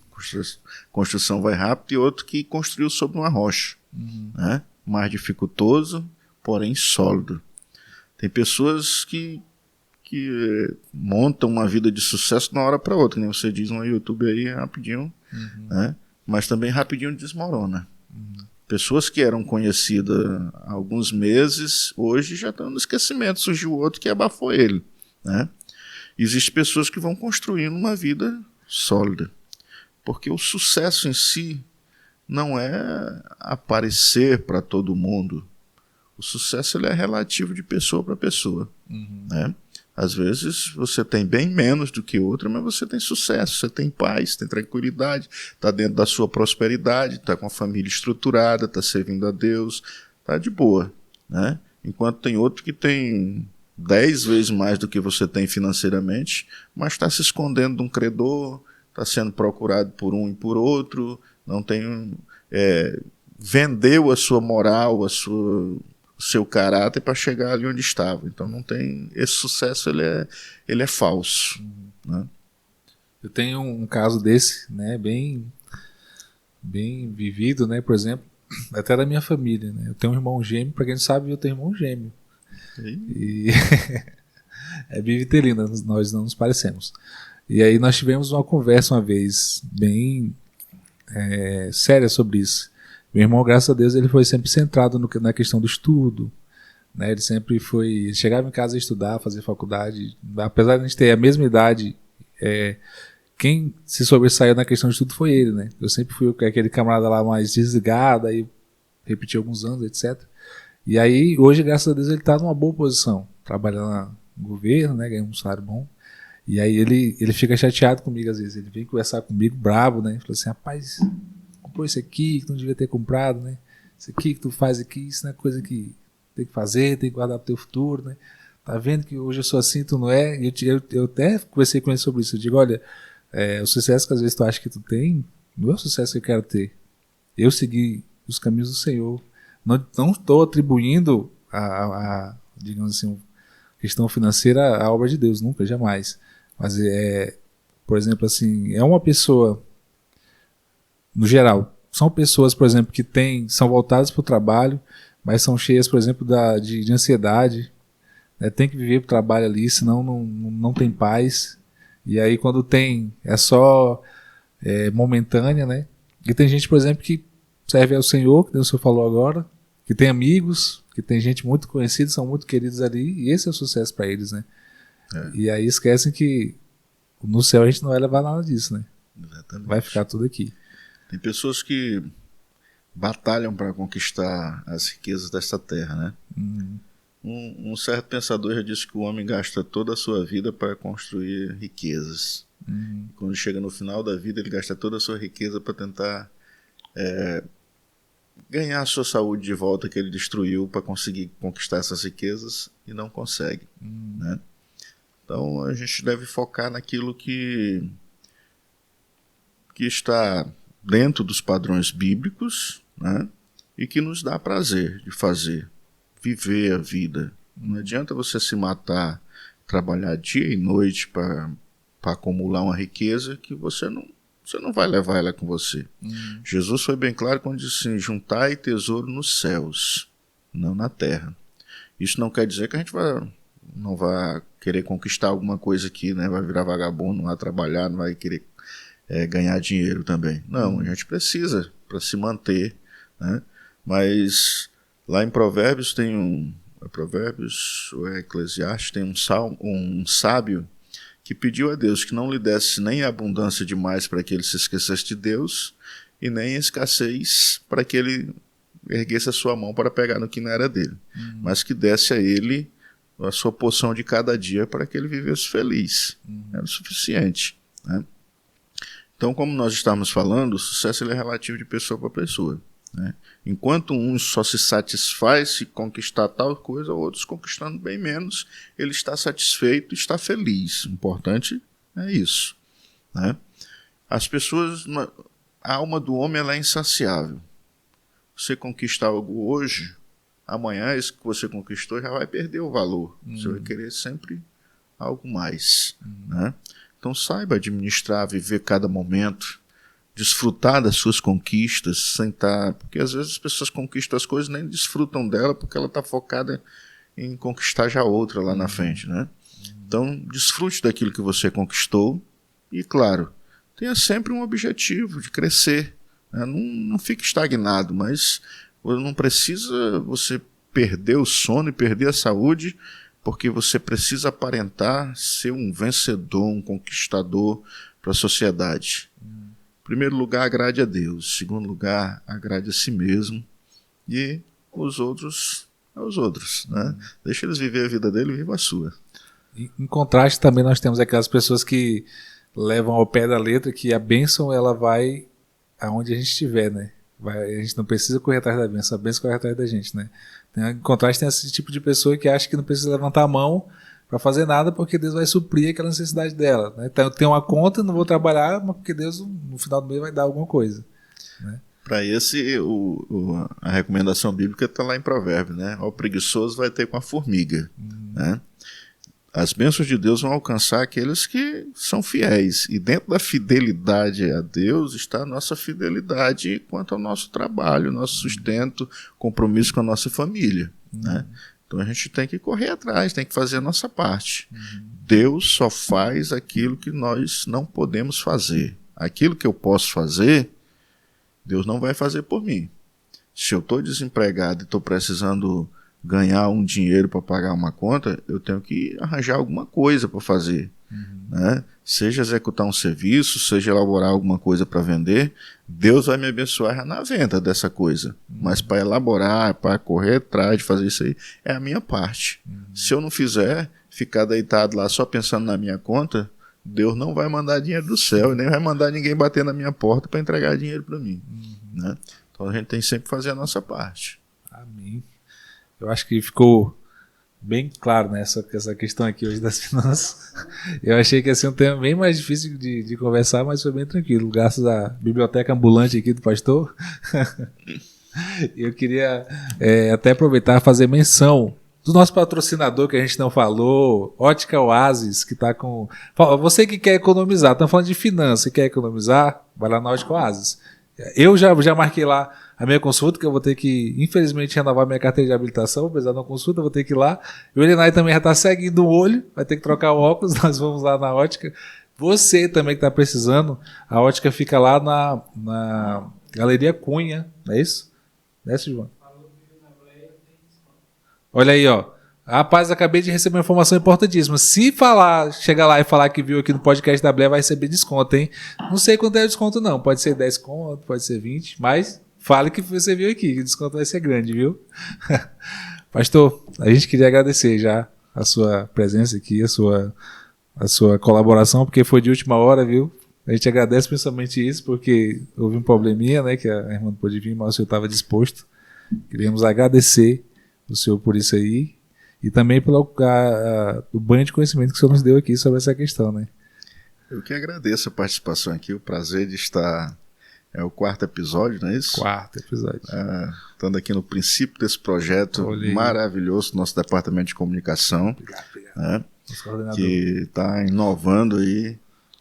B: construção vai rápido, e outro que construiu sobre uma rocha, né? Mais dificultoso, porém sólido. Tem pessoas que montam uma vida de sucesso de uma hora para outra, nem você diz no YouTube aí rapidinho, né? Mas também rapidinho desmorona. Pessoas que eram conhecidas há alguns meses, hoje já estão no esquecimento, surgiu outro que abafou ele, né? Existem pessoas que vão construindo uma vida sólida, porque o sucesso em si não é aparecer para todo mundo. O sucesso ele é relativo de pessoa para pessoa, né? Às vezes você tem bem menos do que outra, mas você tem sucesso, você tem paz, tem tranquilidade, está dentro da sua prosperidade, está com a família estruturada, está servindo a Deus, está de boa, né? Enquanto tem outro que tem 10 vezes mais do que você tem financeiramente, mas está se escondendo de um credor, está sendo procurado por um e por outro, não tem, vendeu a sua moral, o seu caráter para chegar ali onde estava. Então não tem, esse sucesso ele é falso, né?
A: Eu tenho um caso desse, né, bem vivido, né, por exemplo, até da minha família, né? Eu tenho um irmão gêmeo, para quem não sabe, eu tenho um irmão gêmeo. E é bivitelina, nós não nos parecemos. E aí nós tivemos uma conversa uma vez bem séria sobre isso. Meu irmão, graças a Deus, ele foi sempre centrado na questão do estudo, né? Ele sempre foi... Chegava em casa a estudar, fazer faculdade. Apesar de a gente ter a mesma idade, quem se sobressaiu na questão de estudo foi ele, né? Eu sempre fui aquele camarada lá mais desligado, aí repeti alguns anos, etc. E aí, hoje, graças a Deus, ele está numa boa posição, trabalhando no governo, né? Ganhando um salário bom. E aí ele fica chateado comigo às vezes. Ele vem conversar comigo, brabo, né? Ele falou assim, rapaz... Comprou isso aqui que tu não devia ter comprado, né? Isso aqui que tu faz aqui, isso não é coisa que tem que fazer, tem que guardar pro teu futuro, né? Tá vendo que hoje eu sou assim, tu não é? E eu até conversei com ele sobre isso. Eu digo, olha, o sucesso que às vezes tu acha que tu tem, não é o sucesso que eu quero ter. Eu segui os caminhos do Senhor. Não estou atribuindo digamos assim, questão financeira à obra de Deus, nunca, jamais. Mas por exemplo, assim, é uma pessoa... No geral, são pessoas, por exemplo, que são voltadas para o trabalho, mas são cheias, por exemplo, de ansiedade, né? Tem que viver para o trabalho ali, senão não tem paz. E aí, quando tem, é só momentânea, né? E tem gente, por exemplo, que serve ao Senhor, que Deus o Senhor falou agora, que tem amigos, que tem gente muito conhecida, são muito queridos ali, e esse é o sucesso para eles, né? E aí esquecem que no céu a gente não vai levar nada disso, né?
B: Exatamente.
A: Vai ficar tudo aqui.
B: Tem pessoas que batalham para conquistar as riquezas desta terra, né? Um certo pensador já disse que o homem gasta toda a sua vida para construir riquezas. Quando chega no final da vida, ele gasta toda a sua riqueza para tentar ganhar a sua saúde de volta que ele destruiu para conseguir conquistar essas riquezas e não consegue, né? Então a gente deve focar naquilo que está dentro dos padrões bíblicos, né? E que nos dá prazer de fazer, viver a vida. Não adianta você se matar, trabalhar dia e noite para acumular uma riqueza que você não vai levar ela com você. Jesus foi bem claro quando disse assim, juntai tesouro nos céus, não na terra. Isso não quer dizer que a gente não vai querer conquistar alguma coisa aqui, né? Vai virar vagabundo, não vai trabalhar, não vai querer ganhar dinheiro também. Não, a gente precisa para se manter, né? Mas lá em Provérbios tem Provérbios ou Eclesiastes tem um sábio que pediu a Deus que não lhe desse nem abundância demais para que ele se esquecesse de Deus e nem escassez para que ele erguesse a sua mão para pegar no que não era dele, mas que desse a ele a sua porção de cada dia para que ele vivesse feliz. Era o suficiente. né? Então, como nós estamos falando, o sucesso ele é relativo de pessoa para pessoa, né? Enquanto um só se satisfaz se conquistar tal coisa, outros conquistando bem menos, ele está satisfeito, está feliz. O importante é isso, né? As pessoas, a alma do homem ela é insaciável. Você conquista algo hoje, amanhã isso que você conquistou já vai perder o valor. Você vai querer sempre algo mais, né? Então saiba administrar, viver cada momento, desfrutar das suas conquistas, sem estar... Porque às vezes as pessoas conquistam as coisas e nem desfrutam dela porque ela está focada em conquistar já outra lá na frente, né? Então desfrute daquilo que você conquistou e, claro, tenha sempre um objetivo de crescer, né? Não fique estagnado, mas não precisa você perder o sono e perder a saúde porque você precisa aparentar ser um vencedor, um conquistador para a sociedade. Em primeiro lugar, agrade a Deus. Em segundo lugar, agrade a si mesmo. E os outros, aos outros, né? Deixa eles viver a vida dele e viva a sua.
A: Em contraste, também nós temos aquelas pessoas que levam ao pé da letra que a bênção ela vai aonde a gente estiver, né? A gente não precisa correr atrás da bênção, a bênção corre atrás da gente, né? Em contraste, tem esse tipo de pessoa que acha que não precisa levantar a mão para fazer nada porque Deus vai suprir aquela necessidade dela, né? Então, eu tenho uma conta, não vou trabalhar, mas porque Deus no final do mês vai dar alguma coisa, né?
B: Para esse, a recomendação bíblica está lá em Provérbios, né? O preguiçoso vai ter com a formiga, né? As bênçãos de Deus vão alcançar aqueles que são fiéis. E dentro da fidelidade a Deus está a nossa fidelidade quanto ao nosso trabalho, nosso sustento, compromisso com a nossa família, né? Então a gente tem que correr atrás, tem que fazer a nossa parte. Deus só faz aquilo que nós não podemos fazer. Aquilo que eu posso fazer, Deus não vai fazer por mim. Se eu estou desempregado e estou precisando ganhar um dinheiro para pagar uma conta, eu tenho que arranjar alguma coisa para fazer, né? Seja executar um serviço, seja elaborar alguma coisa para vender, Deus vai me abençoar na venda dessa coisa. Mas para elaborar, para correr atrás de fazer isso aí, é a minha parte. Se eu não fizer, ficar deitado lá só pensando na minha conta, Deus não vai mandar dinheiro do céu e nem vai mandar ninguém bater na minha porta para entregar dinheiro para mim, né? Então a gente tem sempre que fazer a nossa parte.
A: Amém. Eu acho que ficou bem claro, né, essa questão aqui hoje das finanças. Eu achei que ia ser um tema bem mais difícil de conversar, mas foi bem tranquilo, graças à biblioteca ambulante aqui do pastor. Eu queria até aproveitar e fazer menção do nosso patrocinador que a gente não falou, Ótica Oasis, que está com... Você que quer economizar, estamos falando de finanças, você quer economizar, vai lá na Ótica Oasis. Eu já marquei lá a minha consulta, que eu vou ter que, infelizmente, renovar minha carteira de habilitação, vou precisar de uma consulta, vou ter que ir lá. O Elenay também já está seguindo o olho, vai ter que trocar o óculos, nós vamos lá na ótica. Você também que está precisando, a ótica fica lá na Galeria Cunha, não é isso? Não é isso, João? Olha aí, ó. Rapaz, acabei de receber uma informação importantíssima. Se chegar lá e falar que viu aqui no podcast da Blé, vai receber desconto, hein? Não sei quanto é o desconto, não. Pode ser 10 conto, pode ser 20, mas fale que você viu aqui, que o desconto vai ser grande, viu? Pastor, a gente queria agradecer já a sua presença aqui, a sua colaboração, porque foi de última hora, viu? A gente agradece principalmente isso, porque houve um probleminha, né? Que a irmã não pôde vir, mas o senhor estava disposto. Queríamos agradecer o senhor por isso aí. E também pelo banho de conhecimento que o senhor nos deu aqui sobre essa questão, né?
B: Eu que agradeço a participação aqui, o prazer de estar... É o 4º episódio, não é isso?
A: 4º episódio.
B: Estando aqui no princípio desse projeto maravilhoso do nosso departamento de comunicação.
A: Obrigado.
B: Né? Que está inovando aí.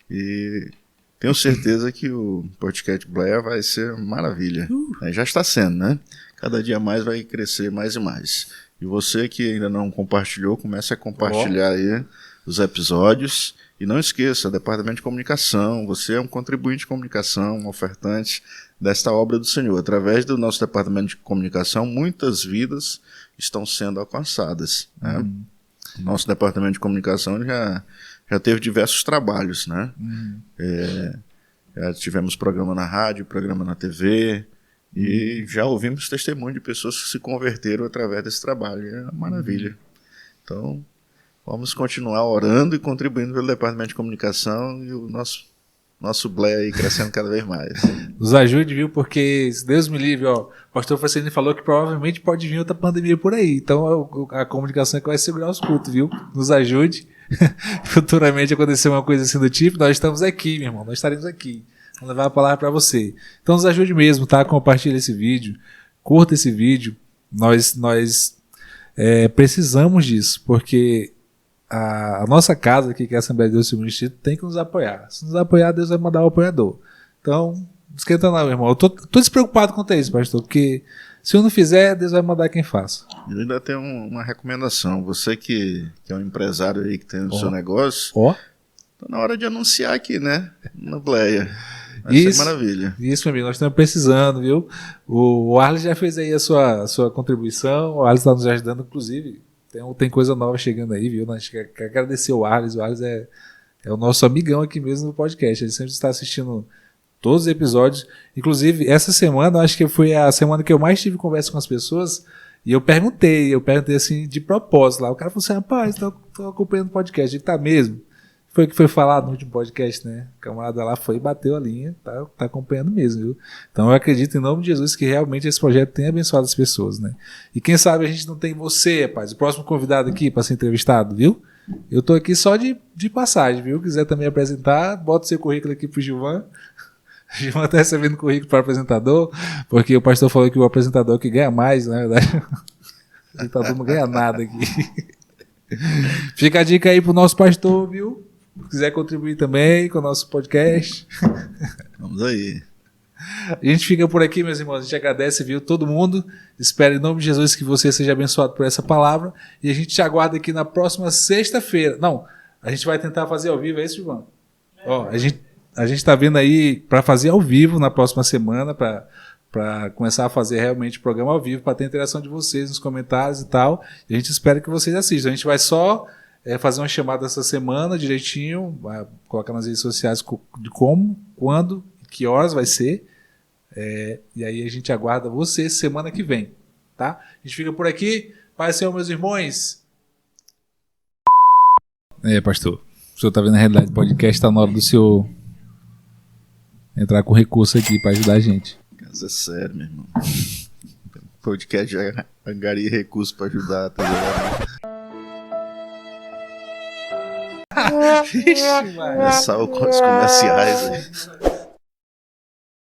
B: E tenho certeza que o podcast Blair vai ser maravilha. Já está sendo, né? Cada dia mais vai crescer mais e mais. E você que ainda não compartilhou, comece a compartilhar aí os episódios. E não esqueça, Departamento de Comunicação, você é um contribuinte de comunicação, um ofertante desta obra do Senhor. Através do nosso Departamento de Comunicação, muitas vidas estão sendo alcançadas, né? Nosso Departamento de Comunicação já teve diversos trabalhos, né? Já tivemos programa na rádio, programa na TV, e já ouvimos testemunho de pessoas que se converteram através desse trabalho. É uma maravilha. Então, Vamos continuar orando e contribuindo pelo Departamento de Comunicação e o nosso Blé aí crescendo cada vez mais.
A: Nos ajude, viu? Porque, se Deus me livre, ó, o pastor Facini falou que provavelmente pode vir outra pandemia por aí. Então, a comunicação é que vai segurar os cultos, viu? Nos ajude. Futuramente acontecer uma coisa assim do tipo, nós estamos aqui, meu irmão. Nós estaremos aqui. Vamos levar a palavra para você. Então, nos ajude mesmo, tá? Compartilhe esse vídeo. Curta esse vídeo. Nós precisamos disso, porque a nossa casa aqui, que é a Assembleia de Deus Segundo Instituto, tem que nos apoiar. Se nos apoiar, Deus vai mandar o apoiador. Então, não esquenta não, meu irmão. Eu tô despreocupado quanto a isso, pastor, porque se eu não fizer, Deus vai mandar quem faça.
B: Eu ainda tenho uma recomendação. Você que é um empresário aí que tem o seu negócio, tá na hora de anunciar aqui, né? Na Bleia. Vai ser maravilha.
A: Isso, meu amigo, nós estamos precisando, viu? O Arles já fez aí a sua contribuição, o Arles está nos ajudando, inclusive, tem coisa nova chegando aí, viu? Nós quer agradecer o Arles é o nosso amigão aqui mesmo no podcast, ele sempre está assistindo todos os episódios, inclusive essa semana, eu acho que foi a semana que eu mais tive conversa com as pessoas, e eu perguntei assim, de propósito lá, o cara falou assim, rapaz, tô acompanhando o podcast, ele tá mesmo? Foi o que foi falado no último podcast, né? O camarada lá foi e bateu a linha, tá acompanhando mesmo, viu? Então eu acredito em nome de Jesus que realmente esse projeto tem abençoado as pessoas, né? E quem sabe a gente não tem você, rapaz, o próximo convidado aqui para ser entrevistado, viu? Eu tô aqui só de passagem, viu? Quiser também apresentar, bota o seu currículo aqui pro Gilvan. O Gilvan tá recebendo currículo para apresentador, porque o pastor falou que o apresentador que ganha mais, na verdade, o apresentador não ganha nada aqui. Fica a dica aí pro nosso pastor, viu? Se quiser contribuir também com o nosso podcast.
B: Vamos aí.
A: A gente fica por aqui, meus irmãos. A gente agradece, viu, todo mundo. Espero em nome de Jesus que você seja abençoado por essa palavra. E a gente te aguarda aqui na próxima sexta-feira. Não, a gente vai tentar fazer ao vivo, é isso, João? Ó, a gente está vendo aí para fazer ao vivo na próxima semana, para começar a fazer realmente o programa ao vivo, para ter interação de vocês nos comentários e tal. E a gente espera que vocês assistam. A gente vai só fazer uma chamada essa semana direitinho, vai colocar nas redes sociais de como, quando, que horas vai ser, e aí a gente aguarda você semana que vem, tá? A gente fica por aqui. Pai, Senhor, meus irmãos. Pastor, o senhor tá vendo a realidade do podcast, tá na hora do senhor entrar com recurso aqui para ajudar a gente.
B: Caso é sério, meu irmão. O podcast já angaria recurso para ajudar, tá ligado?
A: Vixe, mano.
B: Começar os comerciais aí.